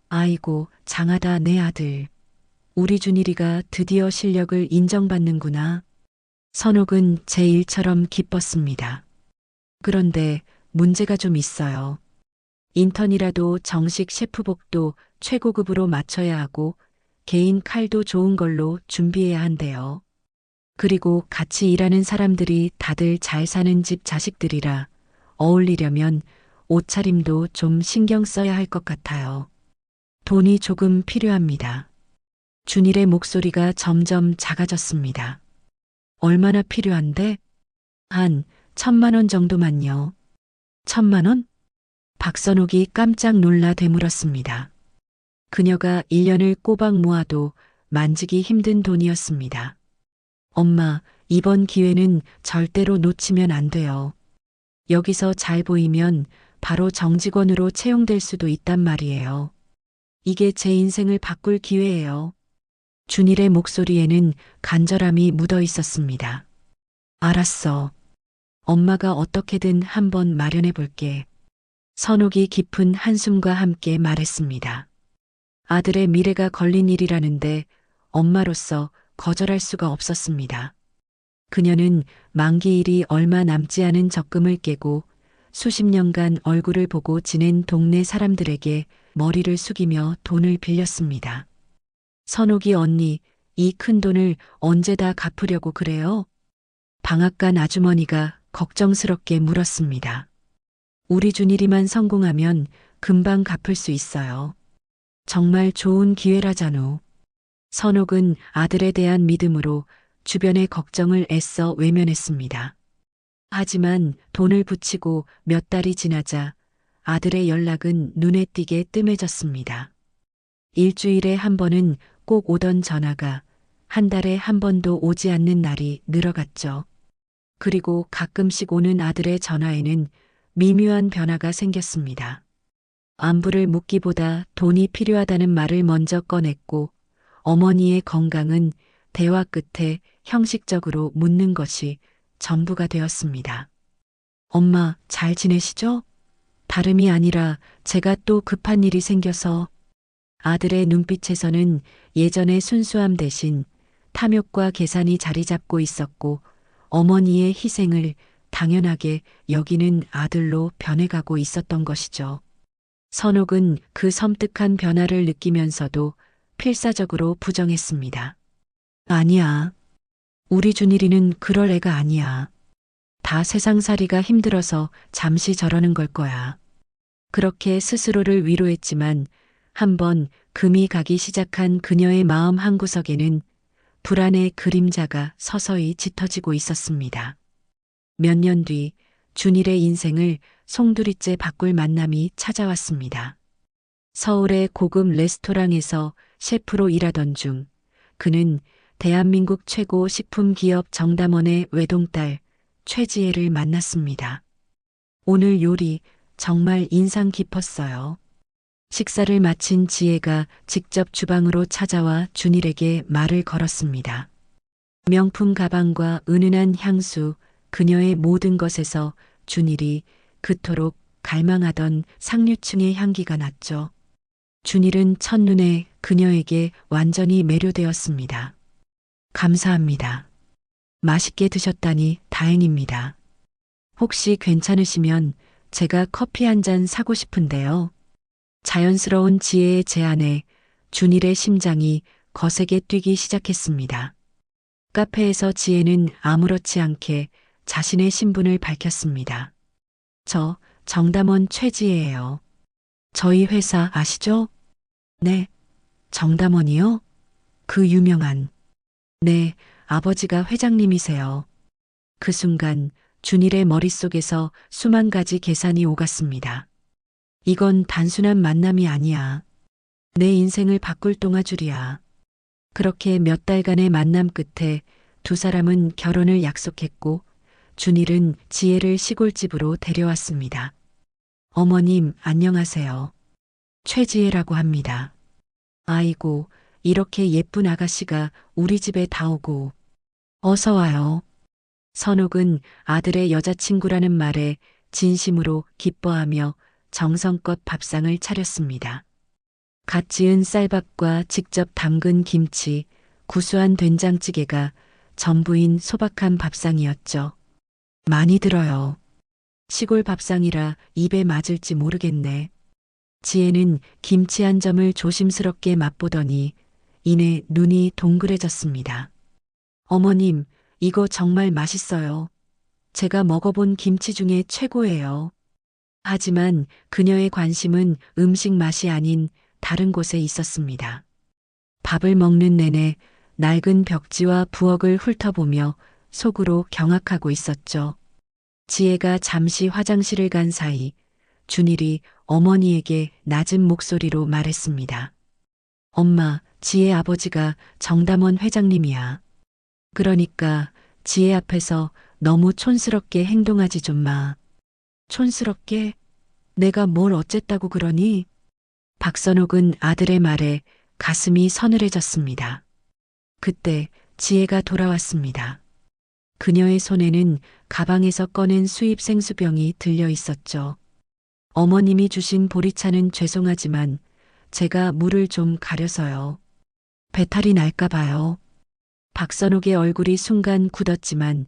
아이고, 장하다 내 아들. 우리 준일이가 드디어 실력을 인정받는구나. 선옥은 제 일처럼 기뻤습니다. 그런데 문제가 좀 있어요. 인턴이라도 정식 셰프복도 최고급으로 맞춰야 하고 개인 칼도 좋은 걸로 준비해야 한대요. 그리고 같이 일하는 사람들이 다들 잘 사는 집 자식들이라 어울리려면 옷차림도 좀 신경 써야 할 것 같아요. 돈이 조금 필요합니다. 준일의 목소리가 점점 작아졌습니다. 얼마나 필요한데? 한 1000만 원 정도만요. 1000만 원? 박선옥이 깜짝 놀라 되물었습니다. 그녀가 1년을 꼬박 모아도 만지기 힘든 돈이었습니다. 엄마, 이번 기회는 절대로 놓치면 안 돼요. 여기서 잘 보이면 바로 정직원으로 채용될 수도 있단 말이에요. 이게 제 인생을 바꿀 기회예요. 준일의 목소리에는 간절함이 묻어 있었습니다. 알았어. 엄마가 어떻게든 한번 마련해 볼게. 선옥이 깊은 한숨과 함께 말했습니다. 아들의 미래가 걸린 일이라는데 엄마로서 거절할 수가 없었습니다. 그녀는 만기일이 얼마 남지 않은 적금을 깨고 수십 년간 얼굴을 보고 지낸 동네 사람들에게 머리를 숙이며 돈을 빌렸습니다. 선옥이 언니, 이 큰 돈을 언제 다 갚으려고 그래요? 방앗간 아주머니가 걱정스럽게 물었습니다. 우리 준일이만 성공하면 금방 갚을 수 있어요. 정말 좋은 기회라잖아. 선옥은 아들에 대한 믿음으로 주변의 걱정을 애써 외면했습니다. 하지만 돈을 붙이고 몇 달이 지나자 아들의 연락은 눈에 띄게 뜸해졌습니다. 일주일에 한 번은 꼭 오던 전화가 한 달에 한 번도 오지 않는 날이 늘어갔죠. 그리고 가끔씩 오는 아들의 전화에는 미묘한 변화가 생겼습니다. 안부를 묻기보다 돈이 필요하다는 말을 먼저 꺼냈고 어머니의 건강은 대화 끝에 형식적으로 묻는 것이 전부가 되었습니다. 엄마, 잘 지내시죠? 다름이 아니라 제가 또 급한 일이 생겨서. 아들의 눈빛에서는 예전의 순수함 대신 탐욕과 계산이 자리 잡고 있었고, 어머니의 희생을 당연하게 여기는 아들로 변해가고 있었던 것이죠. 선옥은 그 섬뜩한 변화를 느끼면서도 필사적으로 부정했습니다. 아니야. 우리 준일이는 그럴 애가 아니야. 다 세상살이가 힘들어서 잠시 저러는 걸 거야. 그렇게 스스로를 위로했지만 한번 금이 가기 시작한 그녀의 마음 한구석에는 불안의 그림자가 서서히 짙어지고 있었습니다. 몇 년 뒤 준일의 인생을 송두리째 바꿀 만남이 찾아왔습니다. 서울의 고급 레스토랑에서 셰프로 일하던 중 그는 대한민국 최고 식품기업 정담원의 외동딸 최지혜를 만났습니다. 오늘 요리 정말 인상 깊었어요. 식사를 마친 지혜가 직접 주방으로 찾아와 준일에게 말을 걸었습니다. 명품 가방과 은은한 향수, 그녀의 모든 것에서 준일이 그토록 갈망하던 상류층의 향기가 났죠. 준일은 첫눈에 그녀에게 완전히 매료되었습니다. 감사합니다. 맛있게 드셨다니 다행입니다. 혹시 괜찮으시면 제가 커피 한 잔 사고 싶은데요. 자연스러운 지혜의 제안에 준일의 심장이 거세게 뛰기 시작했습니다. 카페에서 지혜는 아무렇지 않게 자신의 신분을 밝혔습니다. 저 정담원 최지혜예요. 저희 회사 아시죠? 네. 정담원이요? 그 유명한. 네, 아버지가 회장님이세요. 그 순간 준일의 머릿속에서 수만 가지 계산이 오갔습니다. 이건 단순한 만남이 아니야. 내 인생을 바꿀 동아줄이야. 그렇게 몇 달간의 만남 끝에 두 사람은 결혼을 약속했고 준일은 지혜를 시골집으로 데려왔습니다. 어머님, 안녕하세요. 최지혜라고 합니다. 아이고, 이렇게 예쁜 아가씨가 우리 집에 다 오고. 어서 와요. 선옥은 아들의 여자친구라는 말에 진심으로 기뻐하며 정성껏 밥상을 차렸습니다. 갓 지은 쌀밥과 직접 담근 김치, 구수한 된장찌개가 전부인 소박한 밥상이었죠. 많이 들어요. 시골 밥상이라 입에 맞을지 모르겠네. 지혜는 김치 한 점을 조심스럽게 맛보더니 이내 눈이 동그래졌습니다. 어머님, 이거 정말 맛있어요. 제가 먹어본 김치 중에 최고예요. 하지만 그녀의 관심은 음식 맛이 아닌 다른 곳에 있었습니다. 밥을 먹는 내내 낡은 벽지와 부엌을 훑어보며 속으로 경악하고 있었죠. 지혜가 잠시 화장실을 간 사이 준일이 어머니에게 낮은 목소리로 말했습니다. 엄마, 지혜 아버지가 정담원 회장님이야. 그러니까 지혜 앞에서 너무 촌스럽게 행동하지 좀 마. 촌스럽게? 내가 뭘 어쨌다고 그러니? 박선옥은 아들의 말에 가슴이 서늘해졌습니다. 그때 지혜가 돌아왔습니다. 그녀의 손에는 가방에서 꺼낸 수입 생수병이 들려 있었죠. 어머님이 주신 보리차는 죄송하지만 제가 물을 좀 가려서요. 배탈이 날까 봐요. 박선옥의 얼굴이 순간 굳었지만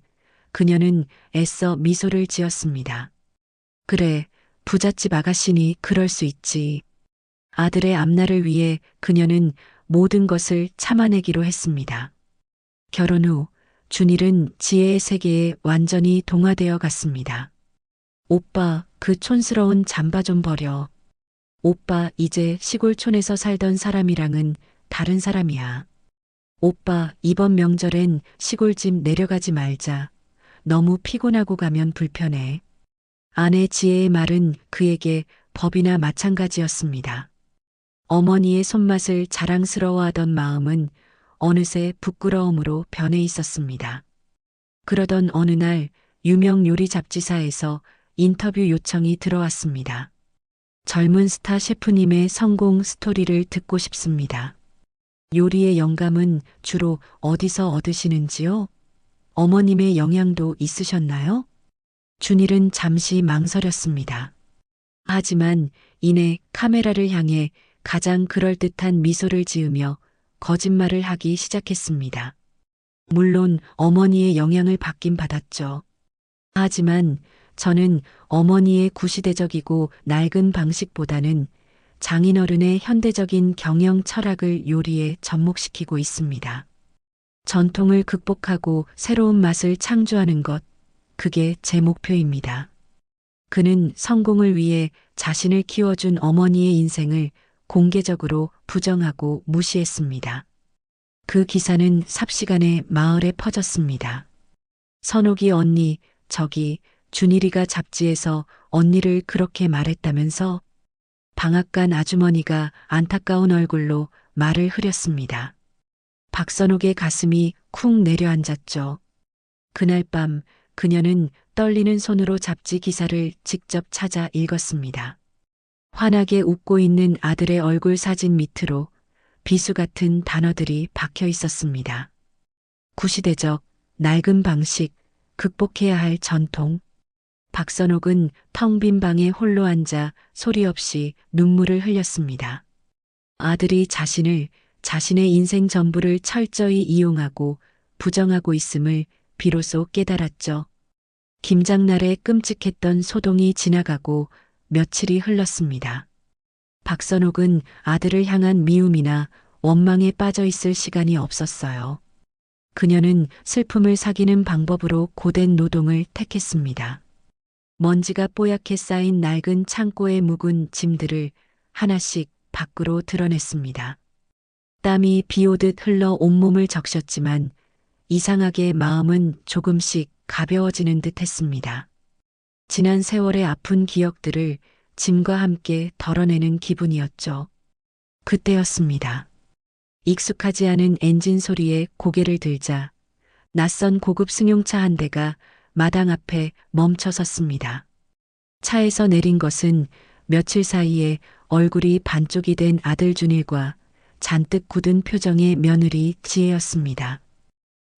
그녀는 애써 미소를 지었습니다. 그래, 부잣집 아가씨니 그럴 수 있지. 아들의 앞날을 위해 그녀는 모든 것을 참아내기로 했습니다. 결혼 후 준일은 지혜의 세계에 완전히 동화되어 갔습니다. 오빠, 그 촌스러운 잠바 좀 버려. 오빠, 이제 시골촌에서 살던 사람이랑은 다른 사람이야. 오빠, 이번 명절엔 시골집 내려가지 말자. 너무 피곤하고 가면 불편해. 아내 지혜의 말은 그에게 법이나 마찬가지였습니다. 어머니의 손맛을 자랑스러워하던 마음은 어느새 부끄러움으로 변해 있었습니다. 그러던 어느 날 유명 요리 잡지사에서 인터뷰 요청이 들어왔습니다. 젊은 스타 셰프님의 성공 스토리를 듣고 싶습니다. 요리의 영감은 주로 어디서 얻으시는지요? 어머님의 영향도 있으셨나요? 준일은 잠시 망설였습니다. 하지만 이내 카메라를 향해 가장 그럴듯한 미소를 지으며 거짓말을 하기 시작했습니다. 물론 어머니의 영향을 받긴 받았죠. 하지만 저는 어머니의 구시대적이고 낡은 방식보다는 장인어른의 현대적인 경영 철학을 요리에 접목시키고 있습니다. 전통을 극복하고 새로운 맛을 창조하는 것, 그게 제 목표입니다. 그는 성공을 위해 자신을 키워준 어머니의 인생을 공개적으로 부정하고 무시했습니다. 그 기사는 삽시간에 마을에 퍼졌습니다. 선옥이 언니, 저기 준일이가 잡지에서 언니를 그렇게 말했다면서? 방앗간 아주머니가 안타까운 얼굴로 말을 흐렸습니다. 박선옥의 가슴이 쿵 내려앉았죠. 그날 밤 그녀는 떨리는 손으로 잡지 기사를 직접 찾아 읽었습니다. 환하게 웃고 있는 아들의 얼굴 사진 밑으로 비수 같은 단어들이 박혀 있었습니다. 구시대적, 낡은 방식, 극복해야 할 전통. 박선옥은 텅 빈 방에 홀로 앉아 소리 없이 눈물을 흘렸습니다. 아들이 자신의 인생 전부를 철저히 이용하고 부정하고 있음을 비로소 깨달았죠. 김장날에 끔찍했던 소동이 지나가고 며칠이 흘렀습니다. 박선옥은 아들을 향한 미움이나 원망에 빠져 있을 시간이 없었어요. 그녀는 슬픔을 사귀는 방법으로 고된 노동을 택했습니다. 먼지가 뽀얗게 쌓인 낡은 창고에 묵은 짐들을 하나씩 밖으로 드러냈습니다. 땀이 비 오듯 흘러 온몸을 적셨지만 이상하게 마음은 조금씩 가벼워지는 듯 했습니다. 지난 세월의 아픈 기억들을 짐과 함께 덜어내는 기분이었죠. 그때였습니다. 익숙하지 않은 엔진 소리에 고개를 들자 낯선 고급 승용차 한 대가 마당 앞에 멈춰 섰습니다. 차에서 내린 것은 며칠 사이에 얼굴이 반쪽이 된 아들 준일과 잔뜩 굳은 표정의 며느리 지혜였습니다.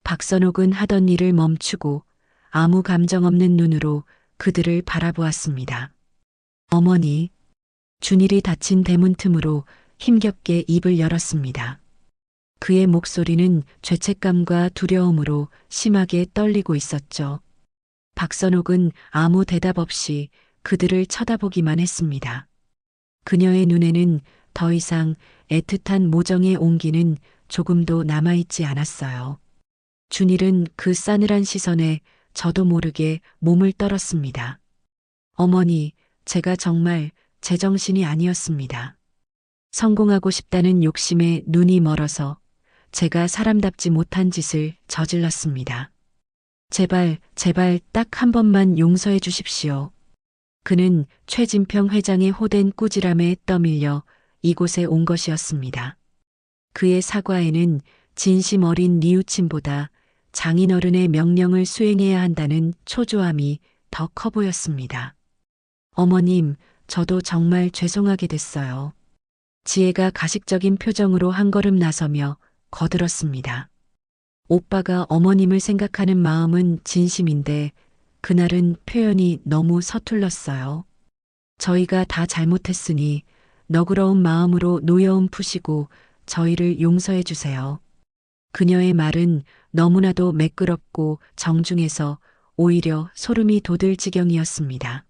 박선옥은 하던 일을 멈추고 아무 감정 없는 눈으로 그들을 바라보았습니다. 어머니, 준일이 닫힌 대문 틈으로 힘겹게 입을 열었습니다. 그의 목소리는 죄책감과 두려움으로 심하게 떨리고 있었죠. 박선옥은 아무 대답 없이 그들을 쳐다보기만 했습니다. 그녀의 눈에는 더 이상 애틋한 모정의 온기는 조금도 남아있지 않았어요. 준일은 그 싸늘한 시선에 저도 모르게 몸을 떨었습니다. 어머니, 제가 정말 제정신이 아니었습니다. 성공하고 싶다는 욕심에 눈이 멀어서 제가 사람답지 못한 짓을 저질렀습니다. 제발 딱 한 번만 용서해 주십시오. 그는 최진평 회장의 호된 꾸지람에 떠밀려 이곳에 온 것이었습니다. 그의 사과에는 진심 어린 뉘우침보다 장인어른의 명령을 수행해야 한다는 초조함이 더 커 보였습니다. 어머님, 저도 정말 죄송하게 됐어요. 지혜가 가식적인 표정으로 한 걸음 나서며 거들었습니다. 오빠가 어머님을 생각하는 마음은 진심인데 그날은 표현이 너무 서툴렀어요. 저희가 다 잘못했으니 너그러운 마음으로 노여움 푸시고 저희를 용서해 주세요. 그녀의 말은 너무나도 매끄럽고 정중해서 오히려 소름이 돋을 지경이었습니다.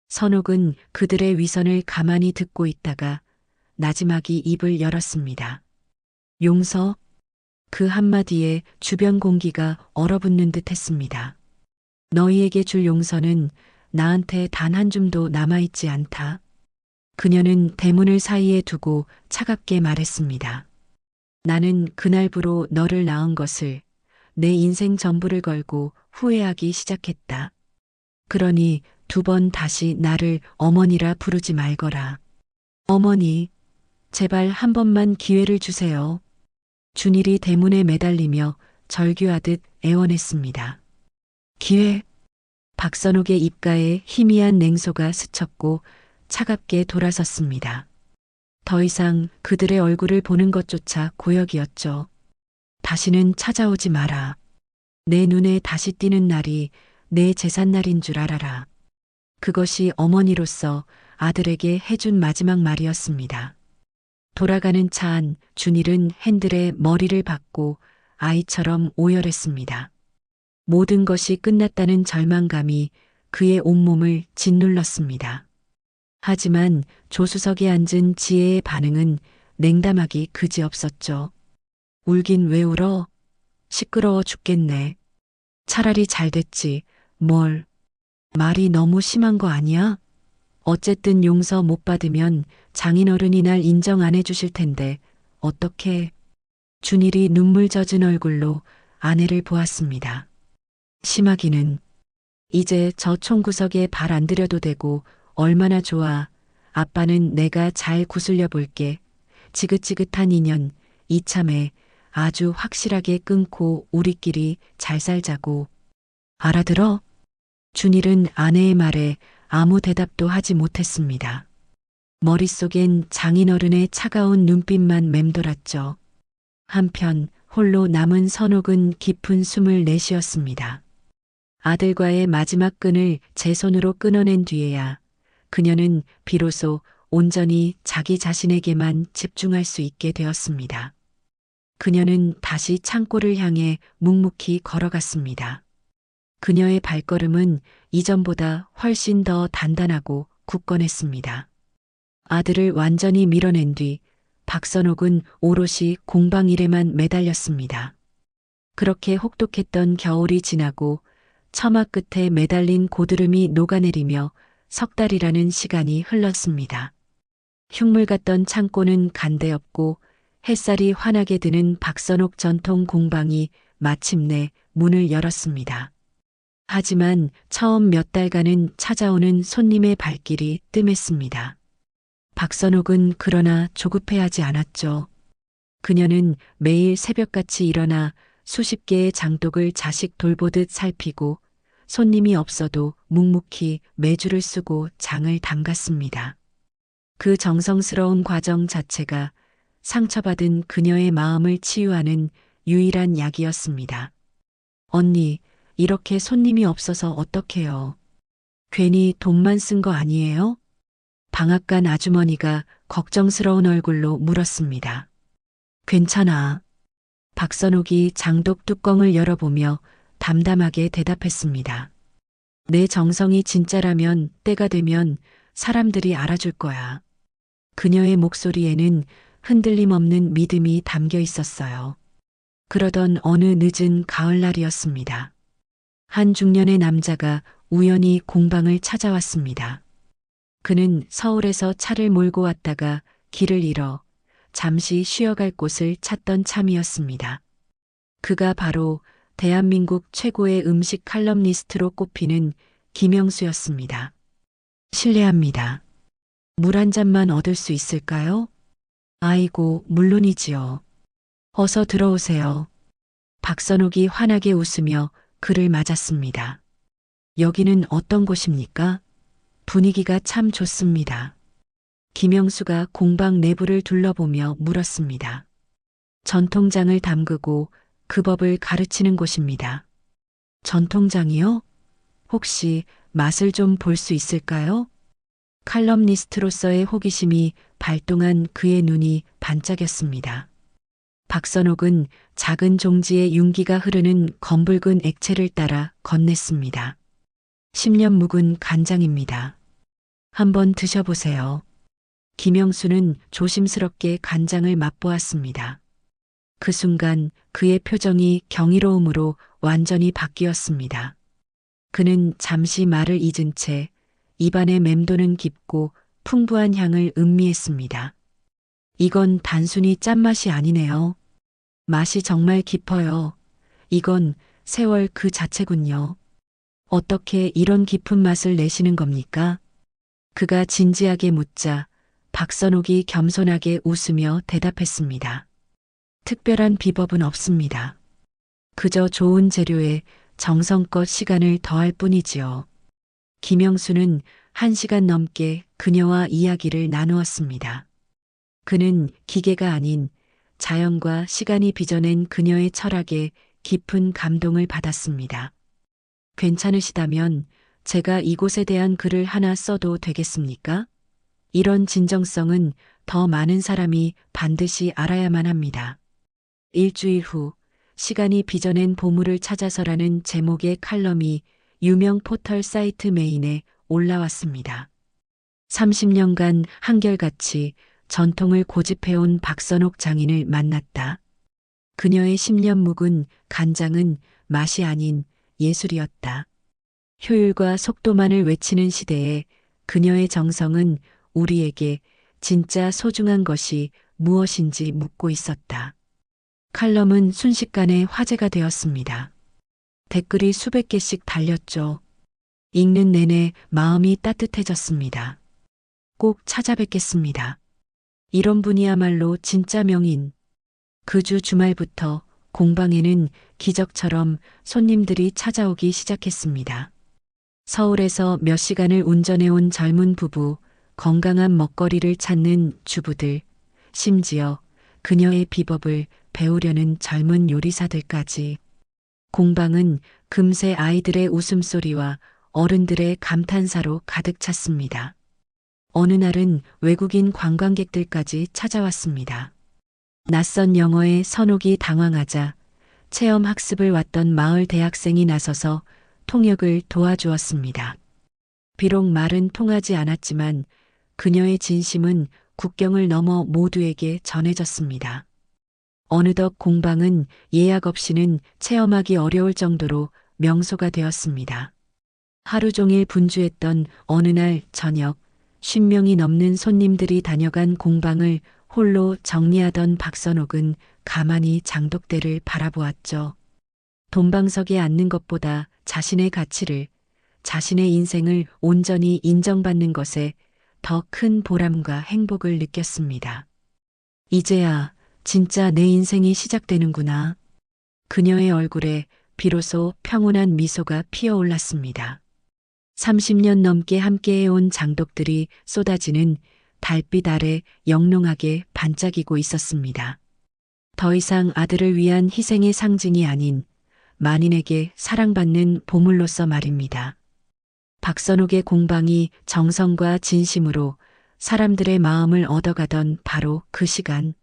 선옥은 그들의 위선을 가만히 듣고 있다가 나지막이 입을 열었습니다. 용서? 그 한마디에 주변 공기가 얼어붙는 듯 했습니다. 너희에게 줄 용서는 나한테 단 한 줌도 남아있지 않다. 그녀는 대문을 사이에 두고 차갑게 말했습니다. 나는 그날부로 너를 낳은 것을 내 인생 전부를 걸고 후회하기 시작했다. 그러니 두 번 다시 나를 어머니라 부르지 말거라. 어머니, 제발 한 번만 기회를 주세요. 준일이 대문에 매달리며 절규하듯 애원했습니다. 기회? 박선옥의 입가에 희미한 냉소가 스쳤고 차갑게 돌아섰습니다. 더 이상 그들의 얼굴을 보는 것조차 고역이었죠. 다시는 찾아오지 마라. 내 눈에 다시 띄는 날이 내 제삿날인 줄 알아라. 그것이 어머니로서 아들에게 해준 마지막 말이었습니다. 돌아가는 차 안 준일은 핸들에 머리를 박고 아이처럼 오열했습니다. 모든 것이 끝났다는 절망감이 그의 온몸을 짓눌렀습니다. 하지만 조수석에 앉은 지혜의 반응은 냉담하기 그지없었죠. 울긴 왜 울어? 시끄러워 죽겠네. 차라리 잘 됐지. 뭘. 말이 너무 심한 거 아니야? 어쨌든 용서 못 받으면 장인어른이 날 인정 안 해주실 텐데 어떻게? 준일이 눈물 젖은 얼굴로 아내를 보았습니다. 심하기는 이제 저 총구석에 발 안 들여도 되고 얼마나 좋아. 아빠는 내가 잘 구슬려 볼게. 지긋지긋한 인연 이참에 아주 확실하게 끊고 우리끼리 잘 살자고. 알아들어? 준일은 아내의 말에 아무 대답도 하지 못했습니다. 머릿속엔 장인어른의 차가운 눈빛만 맴돌았죠. 한편 홀로 남은 선옥은 깊은 숨을 내쉬었습니다. 아들과의 마지막 끈을 제 손으로 끊어낸 뒤에야 그녀는 비로소 온전히 자기 자신에게만 집중할 수 있게 되었습니다. 그녀는 다시 창고를 향해 묵묵히 걸어갔습니다. 그녀의 발걸음은 이전보다 훨씬 더 단단하고 굳건했습니다. 아들을 완전히 밀어낸 뒤 박선옥은 오롯이 공방 일에만 매달렸습니다. 그렇게 혹독했던 겨울이 지나고 처마 끝에 매달린 고드름이 녹아내리며 석 달이라는 시간이 흘렀습니다. 흉물 같던 창고는 간데없고 햇살이 환하게 드는 박선옥 전통 공방이 마침내 문을 열었습니다. 하지만 처음 몇 달간은 찾아오는 손님의 발길이 뜸했습니다. 박선옥은 그러나 조급해하지 않았죠. 그녀는 매일 새벽같이 일어나 수십 개의 장독을 자식 돌보듯 살피고 손님이 없어도 묵묵히 매주를 쓰고 장을 담갔습니다. 그 정성스러운 과정 자체가 상처받은 그녀의 마음을 치유하는 유일한 약이었습니다. 언니, 이렇게 손님이 없어서 어떡해요? 괜히 돈만 쓴 거 아니에요? 방앗간 아주머니가 걱정스러운 얼굴로 물었습니다. 괜찮아. 박선옥이 장독 뚜껑을 열어보며 담담하게 대답했습니다. 내 정성이 진짜라면 때가 되면 사람들이 알아줄 거야. 그녀의 목소리에는 흔들림 없는 믿음이 담겨 있었어요. 그러던 어느 늦은 가을날이었습니다. 한 중년의 남자가 우연히 공방을 찾아왔습니다. 그는 서울에서 차를 몰고 왔다가 길을 잃어 잠시 쉬어갈 곳을 찾던 참이었습니다. 그가 바로 대한민국 최고의 음식 칼럼니스트로 꼽히는 김영수였습니다. 실례합니다. 물 한 잔만 얻을 수 있을까요? 아이고, 물론이지요. 어서 들어오세요. 박선옥이 환하게 웃으며 그를 맞았습니다. 여기는 어떤 곳입니까? 분위기가 참 좋습니다. 김영수가 공방 내부를 둘러보며 물었습니다. 전통장을 담그고 그 법을 가르치는 곳입니다. 전통장이요? 혹시 맛을 좀 볼 수 있을까요? 칼럼니스트로서의 호기심이 발동한 그의 눈이 반짝였습니다. 박선옥은 작은 종지에 윤기가 흐르는 검붉은 액체를 따라 건넸습니다. 10년 묵은 간장입니다. 한번 드셔보세요. 김영수는 조심스럽게 간장을 맛보았습니다. 그 순간 그의 표정이 경이로움으로 완전히 바뀌었습니다. 그는 잠시 말을 잊은 채 입안에 맴도는 깊고 풍부한 향을 음미했습니다. 이건 단순히 짠맛이 아니네요. 맛이 정말 깊어요. 이건 세월 그 자체군요. 어떻게 이런 깊은 맛을 내시는 겁니까? 그가 진지하게 묻자 박선옥이 겸손하게 웃으며 대답했습니다. 특별한 비법은 없습니다. 그저 좋은 재료에 정성껏 시간을 더할 뿐이지요. 김영수는 1시간 넘게 그녀와 이야기를 나누었습니다. 그는 기계가 아닌 자연과 시간이 빚어낸 그녀의 철학에 깊은 감동을 받았습니다. 괜찮으시다면 제가 이곳에 대한 글을 하나 써도 되겠습니까? 이런 진정성은 더 많은 사람이 반드시 알아야만 합니다. 일주일 후 시간이 빚어낸 보물을 찾아서라는 제목의 칼럼이 유명 포털 사이트 메인에 올라왔습니다. 30년간 한결같이 전통을 고집해온 박선옥 장인을 만났다. 그녀의 10년 묵은 간장은 맛이 아닌 예술이었다. 효율과 속도만을 외치는 시대에 그녀의 정성은 우리에게 진짜 소중한 것이 무엇인지 묻고 있었다. 칼럼은 순식간에 화제가 되었습니다. 댓글이 수백 개씩 달렸죠. 읽는 내내 마음이 따뜻해졌습니다. 꼭 찾아뵙겠습니다. 이런 분이야말로 진짜 명인. 그 주 주말부터 공방에는 기적처럼 손님들이 찾아오기 시작했습니다. 서울에서 몇 시간을 운전해온 젊은 부부, 건강한 먹거리를 찾는 주부들, 심지어 그녀의 비법을 배우려는 젊은 요리사들까지. 공방은 금세 아이들의 웃음소리와 어른들의 감탄사로 가득 찼습니다. 어느 날은 외국인 관광객들까지 찾아왔습니다. 낯선 영어에 선옥이 당황하자 체험 학습을 왔던 마을 대학생이 나서서 통역을 도와주었습니다. 비록 말은 통하지 않았지만 그녀의 진심은 국경을 넘어 모두에게 전해졌습니다. 어느덧 공방은 예약 없이는 체험하기 어려울 정도로 명소가 되었습니다. 하루 종일 분주했던 어느 날 저녁, 50명이 넘는 손님들이 다녀간 공방을 홀로 정리하던 박선옥은 가만히 장독대를 바라보았죠. 돈방석에 앉는 것보다 자신의 가치를, 자신의 인생을 온전히 인정받는 것에 더 큰 보람과 행복을 느꼈습니다. 이제야 진짜 내 인생이 시작되는구나. 그녀의 얼굴에 비로소 평온한 미소가 피어올랐습니다. 30년 넘게 함께해온 장독들이 쏟아지는 달빛 아래 영롱하게 반짝이고 있었습니다. 더 이상 아들을 위한 희생의 상징이 아닌 만인에게 사랑받는 보물로서 말입니다. 박선옥의 공방이 정성과 진심으로 사람들의 마음을 얻어가던 바로 그 시간.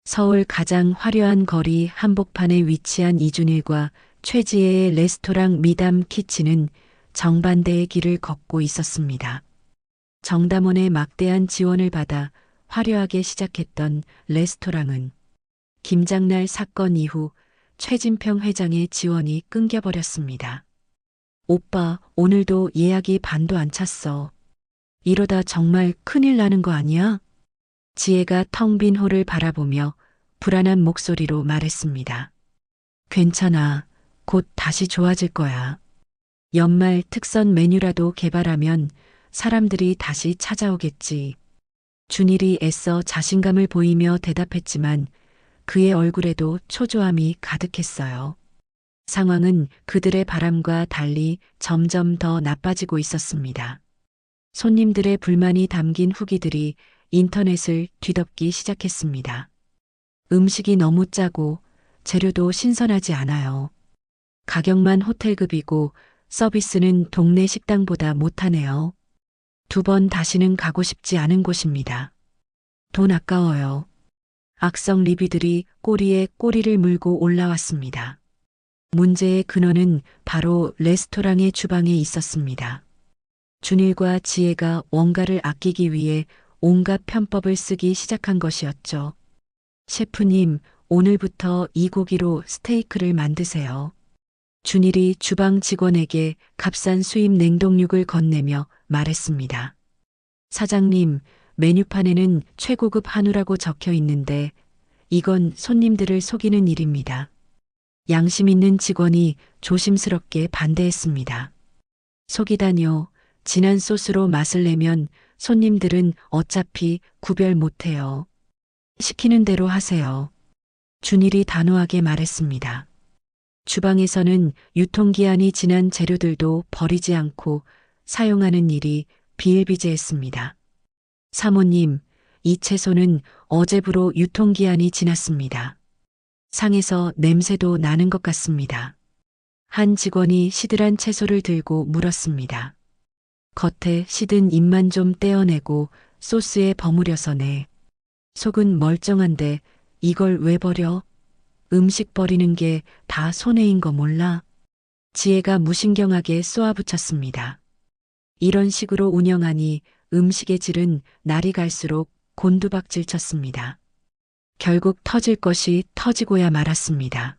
서울 가장 화려한 거리 한복판에 위치한 이준일과 최지혜의 레스토랑 미담 키친은 정반대의 길을 걷고 있었습니다. 정담원의 막대한 지원을 받아 화려하게 시작했던 레스토랑은 김장날 사건 이후 최진평 회장의 지원이 끊겨버렸습니다. 오빠, 오늘도 예약이 반도 안 찼어. 이러다 정말 큰일 나는 거 아니야? 지혜가 텅 빈 홀을 바라보며 불안한 목소리로 말했습니다. 괜찮아. 곧 다시 좋아질 거야. 연말 특선 메뉴라도 개발하면 사람들이 다시 찾아오겠지. 준일이 애써 자신감을 보이며 대답했지만 그의 얼굴에도 초조함이 가득했어요. 상황은 그들의 바람과 달리 점점 더 나빠지고 있었습니다. 손님들의 불만이 담긴 후기들이 인터넷을 뒤덮기 시작했습니다. 음식이 너무 짜고 재료도 신선하지 않아요. 가격만 호텔급이고 서비스는 동네 식당보다 못하네요. 2번 다시는 가고 싶지 않은 곳입니다. 돈 아까워요. 악성 리뷰들이 꼬리에 꼬리를 물고 올라왔습니다. 문제의 근원은 바로 레스토랑의 주방에 있었습니다. 준일과 지혜가 원가를 아끼기 위해 온갖 편법을 쓰기 시작한 것이었죠. 셰프님, 오늘부터 이 고기로 스테이크를 만드세요. 준일이 주방 직원에게 값싼 수입 냉동육을 건네며 말했습니다. 사장님, 메뉴판에는 최고급 한우라고 적혀 있는데 이건 손님들을 속이는 일입니다. 양심 있는 직원이 조심스럽게 반대했습니다. 속이다뇨. 진한 소스로 맛을 내면 손님들은 어차피 구별 못해요. 시키는 대로 하세요. 준일이 단호하게 말했습니다. 주방에서는 유통기한이 지난 재료들도 버리지 않고 사용하는 일이 비일비재했습니다. 사모님, 이 채소는 어제부로 유통기한이 지났습니다. 상에서 냄새도 나는 것 같습니다. 한 직원이 시들한 채소를 들고 물었습니다. 겉에 시든 잎만 좀 떼어내고 소스에 버무려서 내. 속은 멀쩡한데 이걸 왜 버려? 음식 버리는 게 다 손해인 거 몰라? 지혜가 무신경하게 쏘아붙였습니다. 이런 식으로 운영하니 음식의 질은 날이 갈수록 곤두박질 쳤습니다. 결국 터질 것이 터지고야 말았습니다.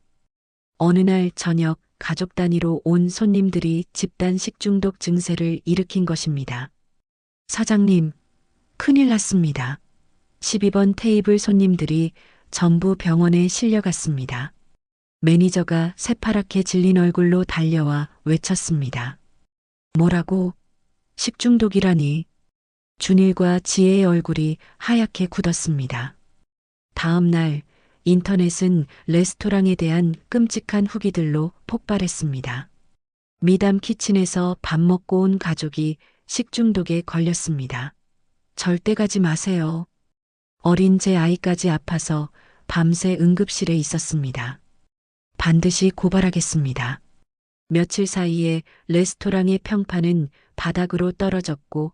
어느 날 저녁 가족 단위로 온 손님들이 집단 식중독 증세를 일으킨 것입니다. 사장님, 큰일 났습니다. 12번 테이블 손님들이 전부 병원에 실려갔습니다. 매니저가 새파랗게 질린 얼굴로 달려와 외쳤습니다. 뭐라고? 식중독이라니. 준일과 지혜의 얼굴이 하얗게 굳었습니다. 다음 날 인터넷은 레스토랑에 대한 끔찍한 후기들로 폭발했습니다. 미담 키친에서 밥 먹고 온 가족이 식중독에 걸렸습니다. 절대 가지 마세요. 어린 제 아이까지 아파서 밤새 응급실에 있었습니다. 반드시 고발하겠습니다. 며칠 사이에 레스토랑의 평판은 바닥으로 떨어졌고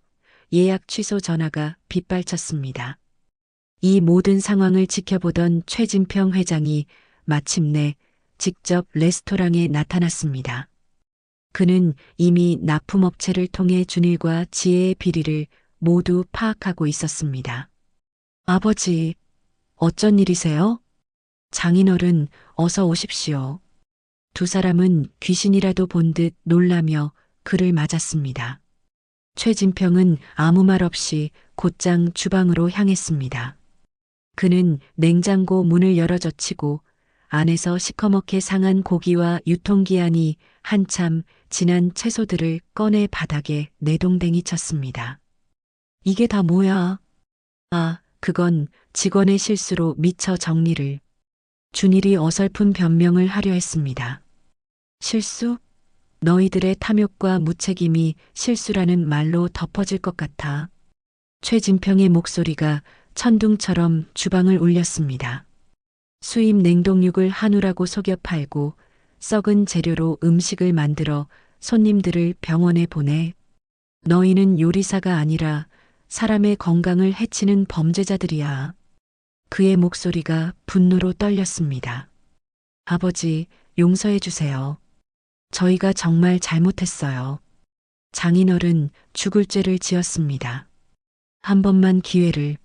예약 취소 전화가 빗발쳤습니다. 이 모든 상황을 지켜보던 최진평 회장이 마침내 직접 레스토랑에 나타났습니다. 그는 이미 납품업체를 통해 준일과 지혜의 비리를 모두 파악하고 있었습니다. 아버지, 어쩐 일이세요? 장인어른, 어서 오십시오. 두 사람은 귀신이라도 본 듯 놀라며 그를 맞았습니다. 최진평은 아무 말 없이 곧장 주방으로 향했습니다. 그는 냉장고 문을 열어 젖히고 안에서 시커멓게 상한 고기와 유통기한이 한참 지난 채소들을 꺼내 바닥에 내동댕이 쳤습니다. 이게 다 뭐야? 아, 그건 직원의 실수로 미처 정리를. 준일이 어설픈 변명을 하려 했습니다. 실수? 너희들의 탐욕과 무책임이 실수라는 말로 덮어질 것 같아. 최진평의 목소리가 천둥처럼 주방을 울렸습니다. 수입 냉동육을 한우라고 속여 팔고 썩은 재료로 음식을 만들어 손님들을 병원에 보내. 너희는 요리사가 아니라 사람의 건강을 해치는 범죄자들이야. 그의 목소리가 분노로 떨렸습니다. 아버지, 용서해 주세요. 저희가 정말 잘못했어요. 장인어른 죽을 죄를 지었습니다. 한 번만 기회를.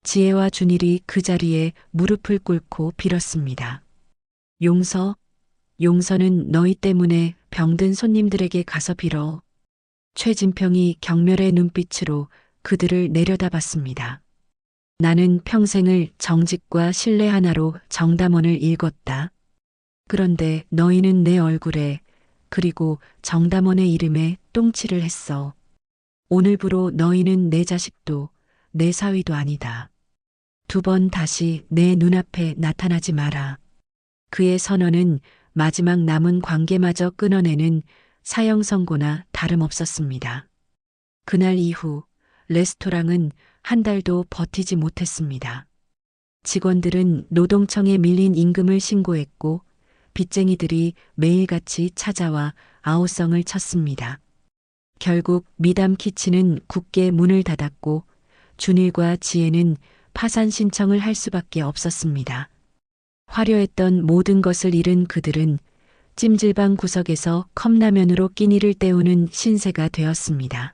지혜와 준일이 그 자리에 무릎을 꿇고 빌었습니다. 용서는 너희 때문에 병든 손님들에게 가서 빌어. 최진평이 경멸의 눈빛으로 그들을 내려다봤습니다. 나는 평생을 정직과 신뢰 하나로 정담원을 읽었다. 그런데 너희는 내 얼굴에 그리고 정담원의 이름에 똥칠을 했어. 오늘부로 너희는 내 자식도 내 사위도 아니다. 두 번 다시 내 눈앞에 나타나지 마라. 그의 선언은 마지막 남은 관계마저 끊어내는 사형 선고나 다름없었습니다. 그날 이후 레스토랑은 한 달도 버티지 못했습니다. 직원들은 노동청에 밀린 임금을 신고했고 빚쟁이들이 매일같이 찾아와 아우성을 쳤습니다. 결국 미담 키친은 굳게 문을 닫았고 준일과 지혜는 파산 신청을 할 수밖에 없었습니다. 화려했던 모든 것을 잃은 그들은 찜질방 구석에서 컵라면으로 끼니를 때우는 신세가 되었습니다.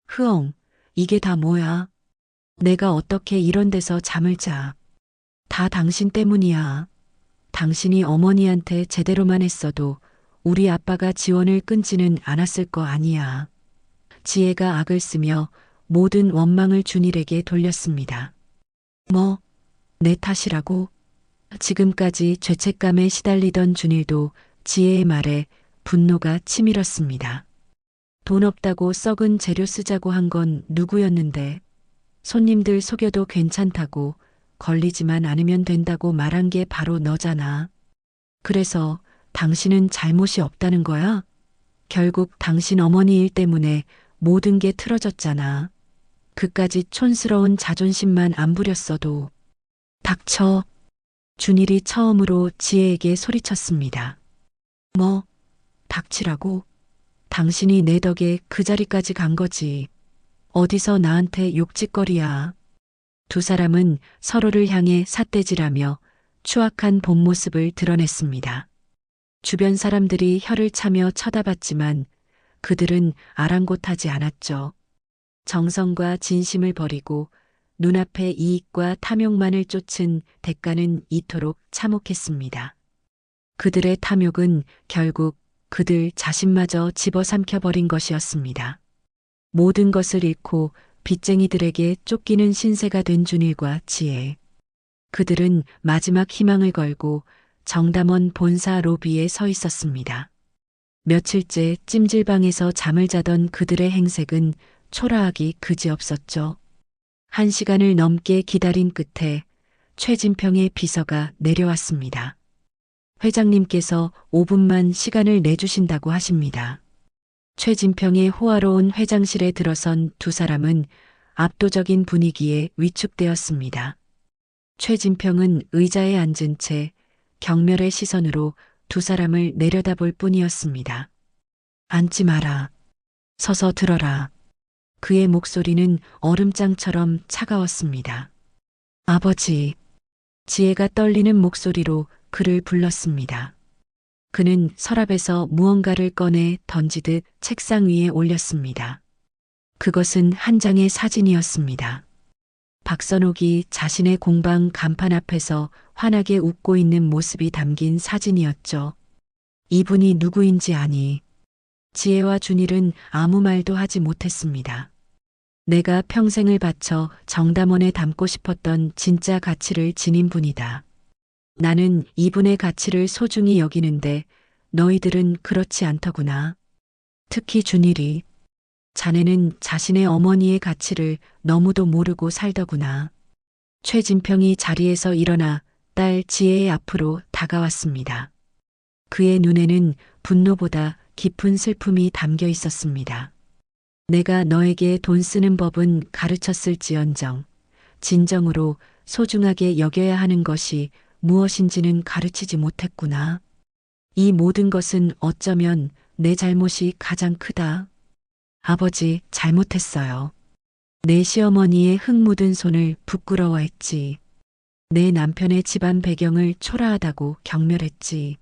흐엉, 이게 다 뭐야? 내가 어떻게 이런 데서 잠을 자. 다 당신 때문이야. 당신이 어머니한테 제대로만 했어도 우리 아빠가 지원을 끊지는 않았을 거 아니야. 지혜가 악을 쓰며 모든 원망을 준일에게 돌렸습니다. 뭐, 내 탓이라고? 지금까지 죄책감에 시달리던 준일도 지혜의 말에 분노가 치밀었습니다. 돈 없다고 썩은 재료 쓰자고 한 건 누구였는데, 손님들 속여도 괜찮다고 걸리지만 않으면 된다고 말한 게 바로 너잖아. 그래서 당신은 잘못이 없다는 거야? 결국 당신 어머니 일 때문에 모든 게 틀어졌잖아. 그까짓 촌스러운 자존심만 안 부렸어도. 닥쳐. 준일이 처음으로 지혜에게 소리쳤습니다. 뭐, 닥치라고? 당신이 내 덕에 그 자리까지 간 거지. 어디서 나한테 욕짓거리야. 두 사람은 서로를 향해 삿대질하며 추악한 본 모습을 드러냈습니다. 주변 사람들이 혀를 차며 쳐다봤지만 그들은 아랑곳하지 않았죠. 정성과 진심을 버리고 눈앞의 이익과 탐욕만을 쫓은 대가는 이토록 참혹했습니다. 그들의 탐욕은 결국 그들 자신마저 집어삼켜버린 것이었습니다. 모든 것을 잃고 빚쟁이들에게 쫓기는 신세가 된 준일과 지혜. 그들은 마지막 희망을 걸고 정담원 본사 로비에 서 있었습니다. 며칠째 찜질방에서 잠을 자던 그들의 행색은 초라하기 그지없었죠. 1시간을 넘게 기다린 끝에 최진평의 비서가 내려왔습니다. 회장님께서 5분만 시간을 내주신다고 하십니다. 최진평의 호화로운 회장실에 들어선 두 사람은 압도적인 분위기에 위축되었습니다. 최진평은 의자에 앉은 채 경멸의 시선으로 두 사람을 내려다볼 뿐이었습니다. 앉지 마라. 서서 들어라. 그의 목소리는 얼음장처럼 차가웠습니다. 아버지. 지혜가 떨리는 목소리로 그를 불렀습니다. 그는 서랍에서 무언가를 꺼내 던지듯 책상 위에 올렸습니다. 그것은 한 장의 사진이었습니다. 박선옥이 자신의 공방 간판 앞에서 환하게 웃고 있는 모습이 담긴 사진이었죠. 이분이 누구인지 아니. 지혜와 준일은 아무 말도 하지 못했습니다. 내가 평생을 바쳐 정담원에 담고 싶었던 진짜 가치를 지닌 분이다. 나는 이분의 가치를 소중히 여기는데 너희들은 그렇지 않더구나. 특히 준일이. 자네는 자신의 어머니의 가치를 너무도 모르고 살더구나. 최진평이 자리에서 일어나 딸 지혜의 앞으로 다가왔습니다. 그의 눈에는 분노보다 깊은 슬픔이 담겨 있었습니다. 내가 너에게 돈 쓰는 법은 가르쳤을지언정 진정으로 소중하게 여겨야 하는 것이 무엇인지는 가르치지 못했구나. 이 모든 것은 어쩌면 내 잘못이 가장 크다. 아버지, 잘못했어요. 내 시어머니의 흙 묻은 손을 부끄러워했지. 내 남편의 집안 배경을 초라하다고 경멸했지.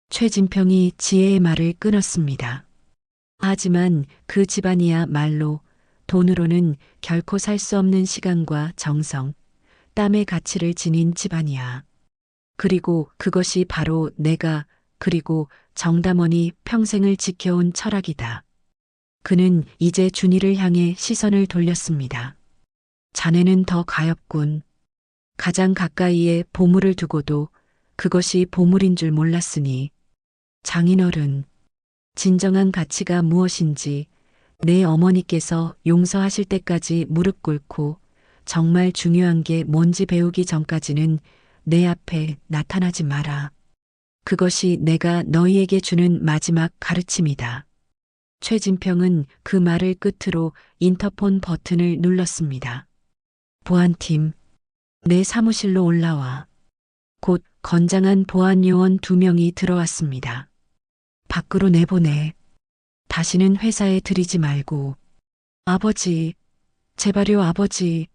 최진평이 지혜의 말을 끊었습니다. 하지만 그 집안이야 말로 돈으로는 결코 살 수 없는 시간과 정성, 땀의 가치를 지닌 집안이야. 그리고 그것이 바로 내가 그리고 정담원이 평생을 지켜온 철학이다. 그는 이제 준이를 향해 시선을 돌렸습니다. 자네는 더 가엾군. 가장 가까이에 보물을 두고도 그것이 보물인 줄 몰랐으니. 장인어른, 진정한 가치가 무엇인지 내 어머니께서 용서하실 때까지 무릎 꿇고 정말 중요한 게 뭔지 배우기 전까지는 내 앞에 나타나지 마라. 그것이 내가 너희에게 주는 마지막 가르침이다. 최진평은 그 말을 끝으로 인터폰 버튼을 눌렀습니다. 보안팀, 내 사무실로 올라와. 곧 건장한 보안 요원 2명이 들어왔습니다. 밖으로 내보내. 다시는 회사에 들이지 말고. 아버지, 제발요 아버지.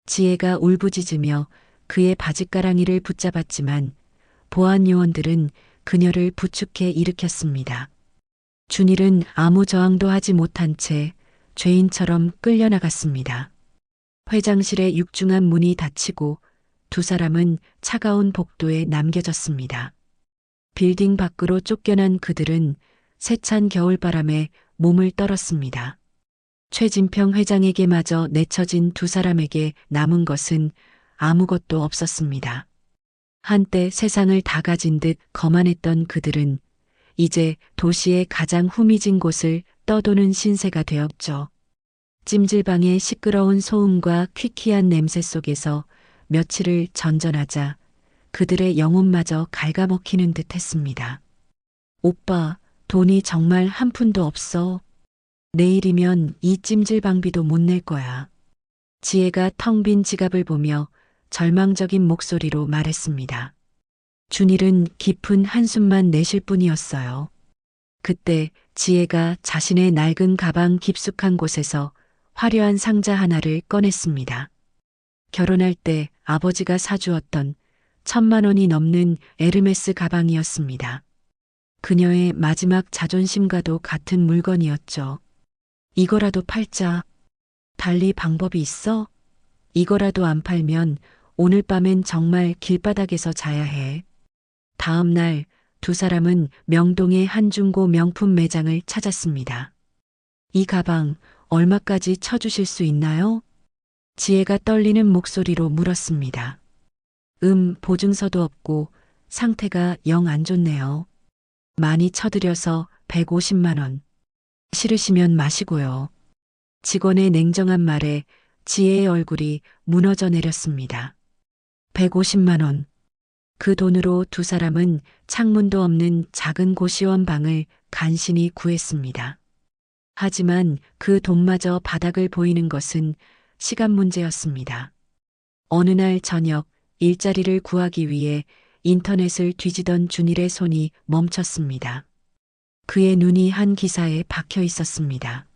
지혜가 울부짖으며 그의 바짓가랑이를 붙잡았지만 보안 요원들은 그녀를 부축해 일으켰습니다. 준일은 아무 저항도 하지 못한 채 죄인처럼 끌려나갔습니다. 회장실의 육중한 문이 닫히고 두 사람은 차가운 복도에 남겨졌습니다. 빌딩 밖으로 쫓겨난 그들은 세찬 겨울바람에 몸을 떨었습니다. 최진평 회장에게마저 내쳐진 두 사람에게 남은 것은 아무것도 없었습니다. 한때 세상을 다 가진 듯 거만했던 그들은 이제 도시의 가장 후미진 곳을 떠도는 신세가 되었죠. 찜질방의 시끄러운 소음과 퀴퀴한 냄새 속에서 며칠을 전전하자 그들의 영혼마저 갉아먹히는 듯 했습니다. 오빠, 돈이 정말 한 푼도 없어. 내일이면 이 찜질방비도 못 낼 거야. 지혜가 텅 빈 지갑을 보며 절망적인 목소리로 말했습니다. 준일은 깊은 한숨만 내쉴 뿐이었어요. 그때 지혜가 자신의 낡은 가방 깊숙한 곳에서 화려한 상자 하나를 꺼냈습니다. 결혼할 때 아버지가 사주었던 1,000만 원이 넘는 에르메스 가방이었습니다. 그녀의 마지막 자존심과도 같은 물건이었죠. 이거라도 팔자. 달리 방법이 있어? 이거라도 안 팔면 오늘 밤엔 정말 길바닥에서 자야 해. 다음 날 두 사람은 명동의 한 중고 명품 매장을 찾았습니다. 이 가방 얼마까지 쳐주실 수 있나요? 지혜가 떨리는 목소리로 물었습니다. 보증서도 없고 상태가 영 안 좋네요. 많이 쳐드려서 150만 원. 싫으시면 마시고요. 직원의 냉정한 말에 지혜의 얼굴이 무너져 내렸습니다. 150만 원. 그 돈으로 두 사람은 창문도 없는 작은 고시원 방을 간신히 구했습니다. 하지만 그 돈마저 바닥을 보이는 것은 시간 문제였습니다. 어느 날 저녁 일자리를 구하기 위해 인터넷을 뒤지던 준일의 손이 멈췄습니다. 그의 눈이 한 기사에 박혀 있었습니다.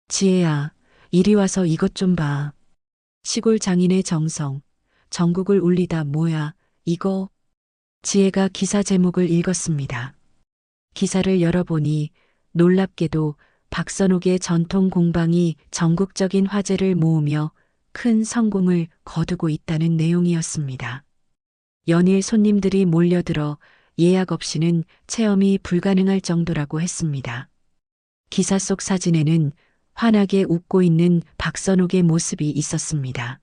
지혜야, 이리 와서 이것 좀 봐. 시골 장인의 정성, 전국을 울리다 뭐야, 이거. 지혜가 기사 제목을 읽었습니다. 기사를 열어보니 놀랍게도 박선옥의 전통 공방이 전국적인 화제를 모으며 큰 성공을 거두고 있다는 내용이었습니다. 연일 손님들이 몰려들어 예약 없이는 체험이 불가능할 정도라고 했습니다. 기사 속 사진에는 환하게 웃고 있는 박선옥의 모습이 있었습니다.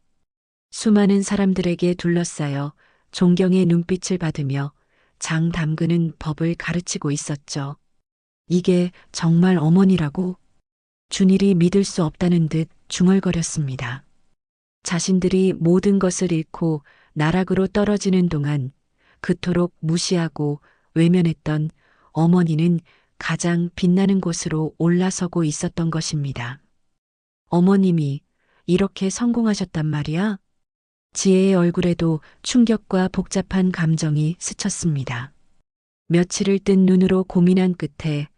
수많은 사람들에게 둘러싸여 존경의 눈빛을 받으며 장 담그는 법을 가르치고 있었죠. 이게 정말 어머니라고? 준일이 믿을 수 없다는 듯 중얼거렸습니다. 자신들이 모든 것을 잃고 나락으로 떨어지는 동안 그토록 무시하고 외면했던 어머니는 가장 빛나는 곳으로 올라서고 있었던 것입니다. 어머님이 이렇게 성공하셨단 말이야? 지혜의 얼굴에도 충격과 복잡한 감정이 스쳤습니다. 며칠을 뜬 눈으로 고민한 끝에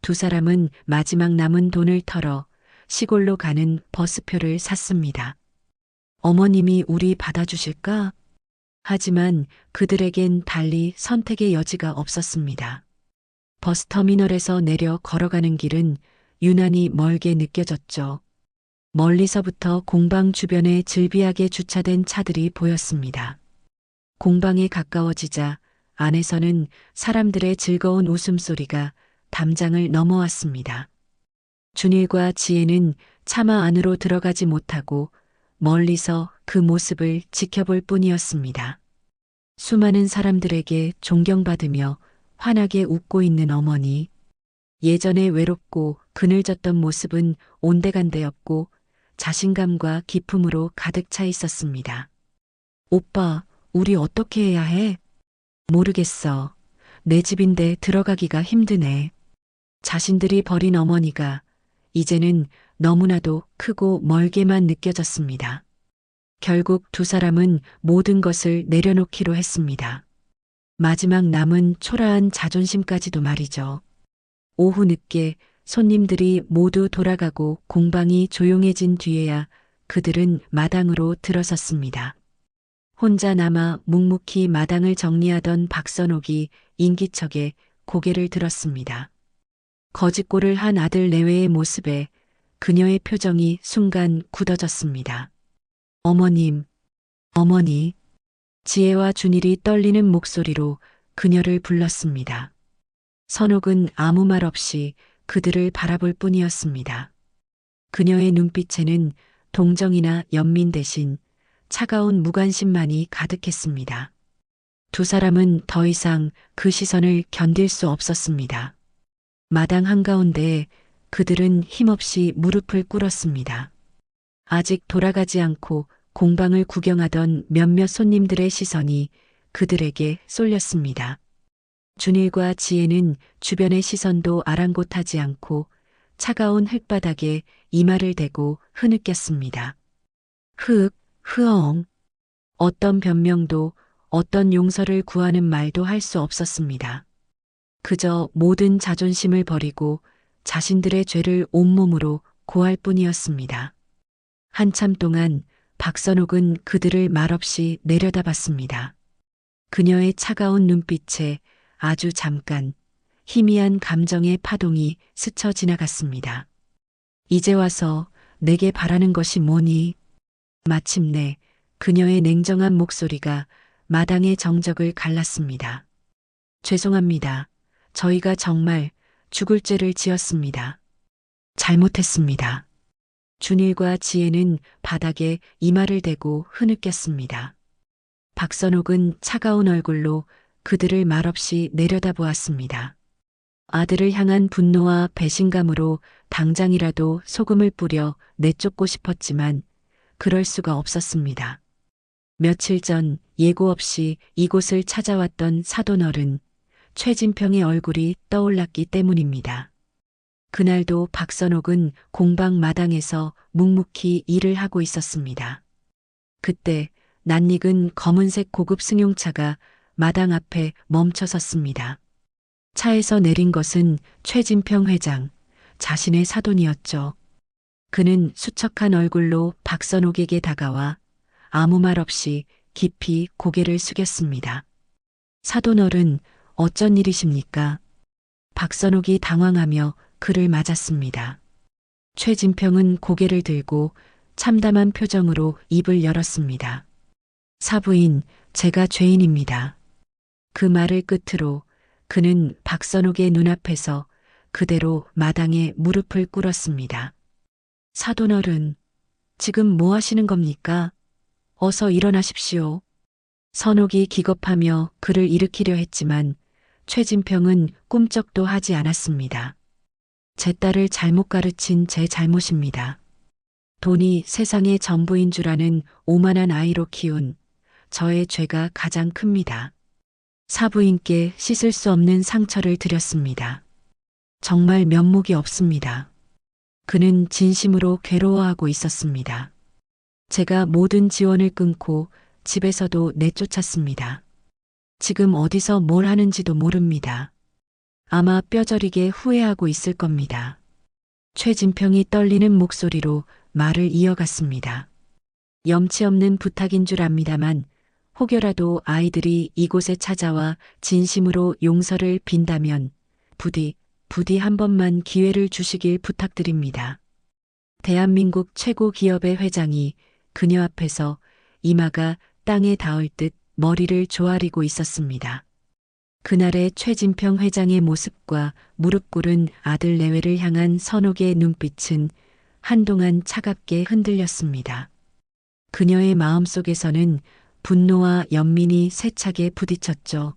두 사람은 마지막 남은 돈을 털어 시골로 가는 버스표를 샀습니다. 어머님이 우리 받아주실까? 하지만 그들에겐 달리 선택의 여지가 없었습니다. 버스터미널에서 내려 걸어가는 길은 유난히 멀게 느껴졌죠. 멀리서부터 공방 주변에 즐비하게 주차된 차들이 보였습니다. 공방에 가까워지자 안에서는 사람들의 즐거운 웃음소리가 담장을 넘어왔습니다. 준일과 지혜는 차마 안으로 들어가지 못하고 멀리서 그 모습을 지켜볼 뿐이었습니다. 수많은 사람들에게 존경받으며 환하게 웃고 있는 어머니. 예전에 외롭고 그늘졌던 모습은 온데간데였고 자신감과 기품으로 가득 차 있었습니다. 오빠, 우리 어떻게 해야 해? 모르겠어. 내 집인데 들어가기가 힘드네. 자신들이 버린 어머니가 이제는 너무나도 크고 멀게만 느껴졌습니다. 결국 두 사람은 모든 것을 내려놓기로 했습니다. 마지막 남은 초라한 자존심까지도 말이죠. 오후 늦게 손님들이 모두 돌아가고 공방이 조용해진 뒤에야 그들은 마당으로 들어섰습니다. 혼자 남아 묵묵히 마당을 정리하던 박선옥이 인기척에 고개를 들었습니다. 거짓골을 한 아들 내외의 모습에 그녀의 표정이 순간 굳어졌습니다. 어머님, 어머니. 지혜와 준일이 떨리는 목소리로 그녀를 불렀습니다. 선옥은 아무 말 없이 그들을 바라볼 뿐이었습니다. 그녀의 눈빛에는 동정이나 연민 대신 차가운 무관심만이 가득했습니다. 두 사람은 더 이상 그 시선을 견딜 수 없었습니다. 마당 한가운데에 그들은 힘없이 무릎을 꿇었습니다. 아직 돌아가지 않고 공방을 구경하던 몇몇 손님들의 시선이 그들에게 쏠렸습니다. 준일과 지혜는 주변의 시선도 아랑곳하지 않고 차가운 흙바닥에 이마를 대고 흐느꼈습니다. 흐엉. 어떤 변명도 어떤 용서를 구하는 말도 할 수 없었습니다. 그저 모든 자존심을 버리고 자신들의 죄를 온몸으로 고할 뿐이었습니다. 한참 동안 박선옥은 그들을 말없이 내려다봤습니다. 그녀의 차가운 눈빛에 아주 잠깐 희미한 감정의 파동이 스쳐 지나갔습니다. 이제 와서 내게 바라는 것이 뭐니? 마침내 그녀의 냉정한 목소리가 마당의 정적을 갈랐습니다. 죄송합니다. 저희가 정말 죽을 죄를 지었습니다. 잘못했습니다. 준일과 지혜는 바닥에 이마를 대고 흐느꼈습니다. 박선옥은 차가운 얼굴로 그들을 말없이 내려다보았습니다. 아들을 향한 분노와 배신감으로 당장이라도 소금을 뿌려 내쫓고 싶었지만 그럴 수가 없었습니다. 며칠 전 예고 없이 이곳을 찾아왔던 사돈어른 최진평의 얼굴이 떠올랐기 때문입니다. 그날도 박선옥은 공방 마당에서 묵묵히 일을 하고 있었습니다. 그때 낯익은 검은색 고급 승용차가 마당 앞에 멈춰 섰습니다. 차에서 내린 것은 최진평 회장, 자신의 사돈이었죠. 그는 수척한 얼굴로 박선옥에게 다가와 아무 말 없이 깊이 고개를 숙였습니다. 사돈어른, 어쩐 일이십니까? 박선옥이 당황하며 그를 맞았습니다. 최진평은 고개를 들고 참담한 표정으로 입을 열었습니다. 사부인, 제가 죄인입니다. 그 말을 끝으로 그는 박선옥의 눈앞에서 그대로 마당에 무릎을 꿇었습니다. 사돈어른, 지금 뭐 하시는 겁니까? 어서 일어나십시오. 선옥이 기겁하며 그를 일으키려 했지만 최진평은 꿈쩍도 하지 않았습니다. 제 딸을 잘못 가르친 제 잘못입니다. 돈이 세상의 전부인 줄 아는 오만한 아이로 키운 저의 죄가 가장 큽니다. 사부인께 씻을 수 없는 상처를 드렸습니다. 정말 면목이 없습니다. 그는 진심으로 괴로워하고 있었습니다. 제가 모든 지원을 끊고 집에서도 내쫓았습니다. 지금 어디서 뭘 하는지도 모릅니다. 아마 뼈저리게 후회하고 있을 겁니다. 최진평이 떨리는 목소리로 말을 이어갔습니다. 염치 없는 부탁인 줄 압니다만 혹여라도 아이들이 이곳에 찾아와 진심으로 용서를 빈다면 부디 한 번만 기회를 주시길 부탁드립니다. 대한민국 최고 기업의 회장이 그녀 앞에서 이마가 땅에 닿을 듯 머리를 조아리고 있었습니다. 그날의 최진평 회장의 모습과 무릎 꿇은 아들 내외를 향한 선옥의 눈빛은 한동안 차갑게 흔들렸습니다. 그녀의 마음속에서는 분노와 연민이 세차게 부딪혔죠.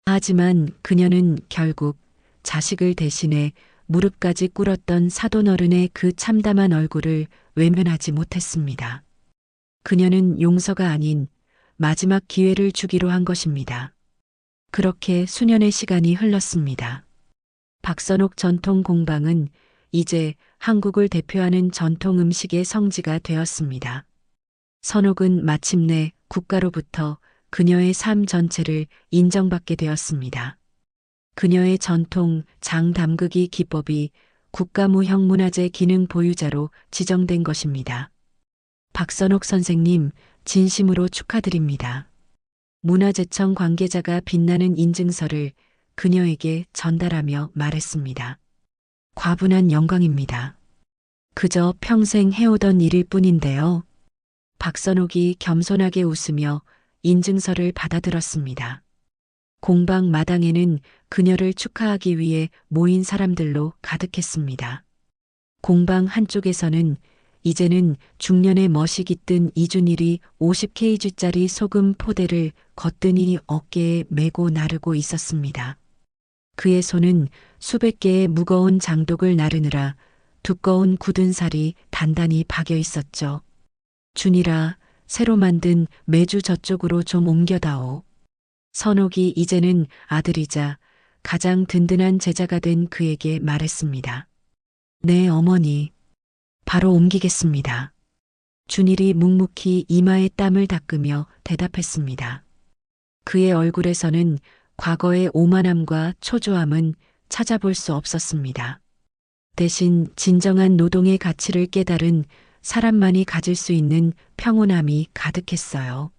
하지만 그녀는 결국 자식을 대신해 무릎까지 꿇었던 사돈어른의 그 참담한 얼굴을 외면하지 못했습니다. 그녀는 용서가 아닌 마지막 기회를 주기로 한 것입니다. 그렇게 수년의 시간이 흘렀습니다. 박선옥 전통 공방은 이제 한국을 대표하는 전통 음식의 성지가 되었습니다. 선옥은 마침내 국가로부터 그녀의 삶 전체를 인정받게 되었습니다. 그녀의 전통 장 담그기 기법이 국가무형문화재 기능 보유자로 지정된 것입니다. 박선옥 선생님, 진심으로 축하드립니다. 문화재청 관계자가 빛나는 인증서를 그녀에게 전달하며 말했습니다. 과분한 영광입니다. 그저 평생 해오던 일일 뿐인데요. 박선옥이 겸손하게 웃으며 인증서를 받아들었습니다. 공방 마당에는 그녀를 축하하기 위해 모인 사람들로 가득했습니다. 공방 한쪽에서는 이제는 중년의 멋이 깃든 이준일이 50kg짜리 소금 포대를 거뜬히 어깨에 메고 나르고 있었습니다. 그의 손은 수백 개의 무거운 장독을 나르느라 두꺼운 굳은 살이 단단히 박여 있었죠. 준일아, 새로 만든 매주 저쪽으로 좀 옮겨다오. 선옥이 이제는 아들이자 가장 든든한 제자가 된 그에게 말했습니다. 네, 어머니. 바로 옮기겠습니다. 준일이 묵묵히 이마에 땀을 닦으며 대답했습니다. 그의 얼굴에서는 과거의 오만함과 초조함은 찾아볼 수 없었습니다. 대신 진정한 노동의 가치를 깨달은 사람만이 가질 수 있는 평온함이 가득했어요.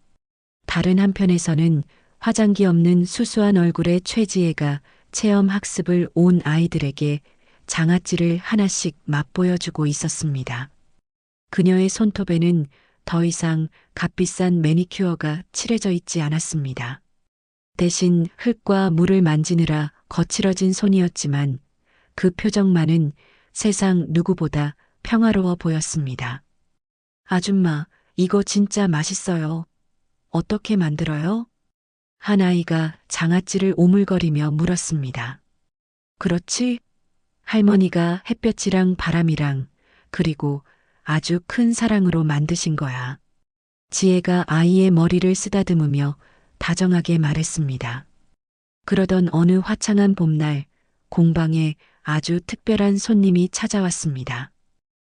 다른 한편에서는 화장기 없는 수수한 얼굴의 최지혜가 체험 학습을 온 아이들에게 장아찌를 하나씩 맛보여주고 있었습니다. 그녀의 손톱에는 더 이상 값비싼 매니큐어가 칠해져 있지 않았습니다. 대신 흙과 물을 만지느라 거칠어진 손이었지만 그 표정만은 세상 누구보다 평화로워 보였습니다. 아줌마, 이거 진짜 맛있어요. 어떻게 만들어요? 한 아이가 장아찌를 오물거리며 물었습니다. 그렇지? 할머니가 햇볕이랑 바람이랑 그리고 아주 큰 사랑으로 만드신 거야. 지혜가 아이의 머리를 쓰다듬으며 다정하게 말했습니다. 그러던 어느 화창한 봄날 공방에 아주 특별한 손님이 찾아왔습니다.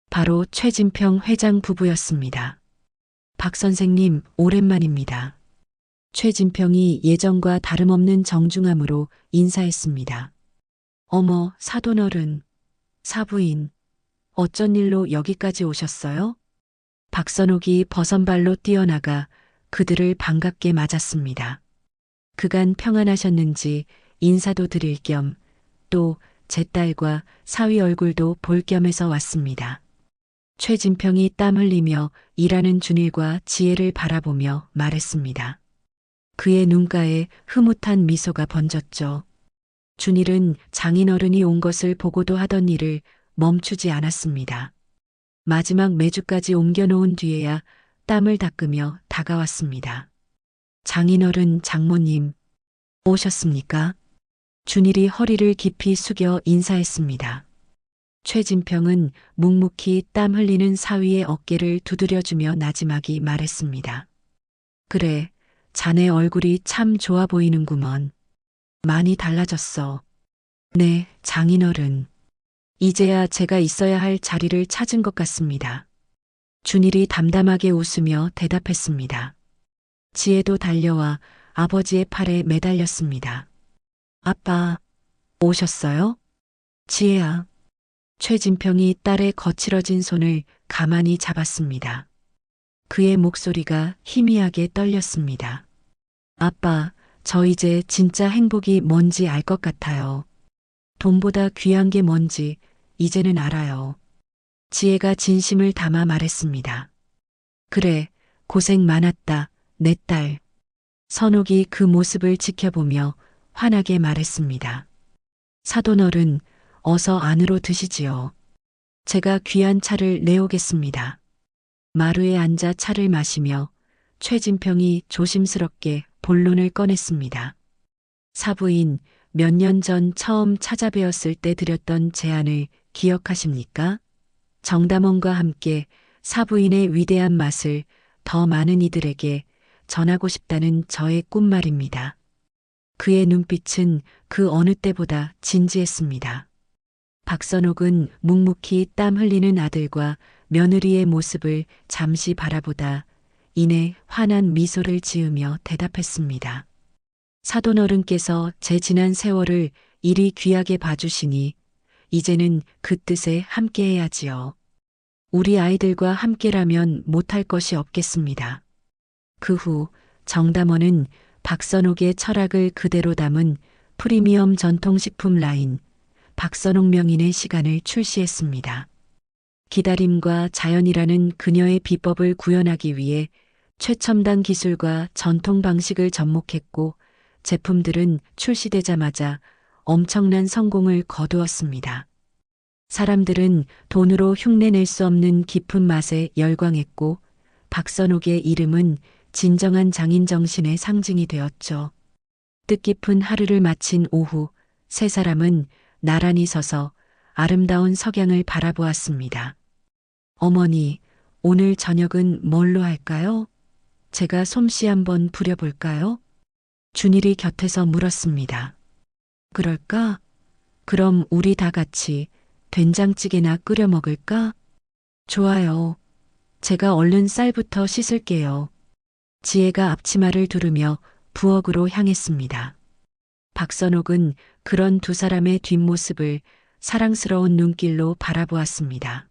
바로 최진평 회장 부부였습니다. 박 선생님, 오랜만입니다. 최진평이 예전과 다름없는 정중함으로 인사했습니다. 어머, 사돈어른, 사부인, 어쩐 일로 여기까지 오셨어요? 박선옥이 버선발로 뛰어나가 그들을 반갑게 맞았습니다. 그간 평안하셨는지 인사도 드릴 겸 또 제 딸과 사위 얼굴도 볼 겸해서 왔습니다. 최진평이 땀 흘리며 일하는 준일과 지혜를 바라보며 말했습니다. 그의 눈가에 흐뭇한 미소가 번졌죠. 준일은 장인어른이 온 것을 보고도 하던 일을 멈추지 않았습니다. 마지막 메주까지 옮겨놓은 뒤에야 땀을 닦으며 다가왔습니다. 장인어른, 장모님, 오셨습니까? 준일이 허리를 깊이 숙여 인사했습니다. 최진평은 묵묵히 땀 흘리는 사위의 어깨를 두드려주며 나지막이 말했습니다. 그래, 자네 얼굴이 참 좋아 보이는구먼. 많이 달라졌어. 네, 장인어른. 이제야 제가 있어야 할 자리를 찾은 것 같습니다. 준일이 담담하게 웃으며 대답했습니다. 지혜도 달려와 아버지의 팔에 매달렸습니다. 아빠, 오셨어요? 지혜야. 최진평이 딸의 거칠어진 손을 가만히 잡았습니다. 그의 목소리가 희미하게 떨렸습니다. 아빠, 저 이제 진짜 행복이 뭔지 알 것 같아요. 돈보다 귀한 게 뭔지 이제는 알아요. 지혜가 진심을 담아 말했습니다. 그래, 고생 많았다, 내 딸. 선옥이 그 모습을 지켜보며 환하게 말했습니다. 사돈어른, 어서 안으로 드시지요. 제가 귀한 차를 내오겠습니다. 마루에 앉아 차를 마시며 최진평이 조심스럽게 본론을 꺼냈습니다. 사부인, 몇 년 전 처음 찾아뵈었을 때 드렸던 제안을 기억하십니까? 정담원과 함께 사부인의 위대한 맛을 더 많은 이들에게 전하고 싶다는 저의 꿈말입니다. 그의 눈빛은 그 어느 때보다 진지했습니다. 박선옥은 묵묵히 땀 흘리는 아들과 며느리의 모습을 잠시 바라보다 이내 환한 미소를 지으며 대답했습니다. 사돈어른께서 제 지난 세월을 이리 귀하게 봐주시니 이제는 그 뜻에 함께해야지요. 우리 아이들과 함께라면 못할 것이 없겠습니다. 그 후 정담원은 박선옥의 철학을 그대로 담은 프리미엄 전통식품 라인 박선옥 명인의 시간을 출시했습니다. 기다림과 자연이라는 그녀의 비법을 구현하기 위해 최첨단 기술과 전통 방식을 접목했고 제품들은 출시되자마자 엄청난 성공을 거두었습니다. 사람들은 돈으로 흉내낼 수 없는 깊은 맛에 열광했고 박선옥의 이름은 진정한 장인 정신의 상징이 되었죠. 뜻깊은 하루를 마친 오후 세 사람은 나란히 서서 아름다운 석양을 바라보았습니다. 어머니, 오늘 저녁은 뭘로 할까요? 제가 솜씨 한번 부려볼까요? 준일이 곁에서 물었습니다. 그럴까? 그럼 우리 다 같이 된장찌개나 끓여 먹을까? 좋아요. 제가 얼른 쌀부터 씻을게요. 지혜가 앞치마를 두르며 부엌으로 향했습니다. 박선옥은 그런 두 사람의 뒷모습을 사랑스러운 눈길로 바라보았습니다.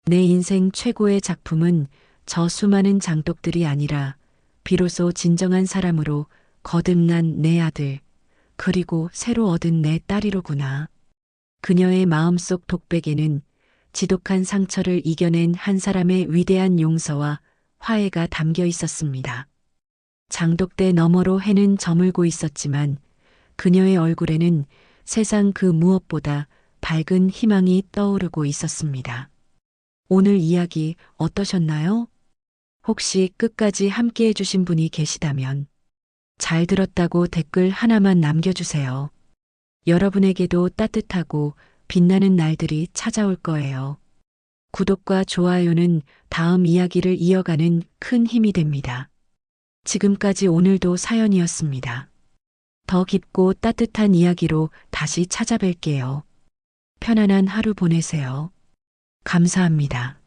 내 인생 최고의 작품은 저 수많은 장독들이 아니라 비로소 진정한 사람으로 거듭난 내 아들, 그리고 새로 얻은 내 딸이로구나. 그녀의 마음속 독백에는 지독한 상처를 이겨낸 한 사람의 위대한 용서와 화해가 담겨 있었습니다. 장독대 너머로 해는 저물고 있었지만 그녀의 얼굴에는 세상 그 무엇보다 밝은 희망이 떠오르고 있었습니다. 오늘 이야기 어떠셨나요? 혹시 끝까지 함께 해주신 분이 계시다면 잘 들었다고 댓글 하나만 남겨주세요. 여러분에게도 따뜻하고 빛나는 날들이 찾아올 거예요. 구독과 좋아요는 다음 이야기를 이어가는 큰 힘이 됩니다. 지금까지 오늘도 사연이었습니다. 더 깊고 따뜻한 이야기로 다시 찾아뵐게요. 편안한 하루 보내세요. 감사합니다.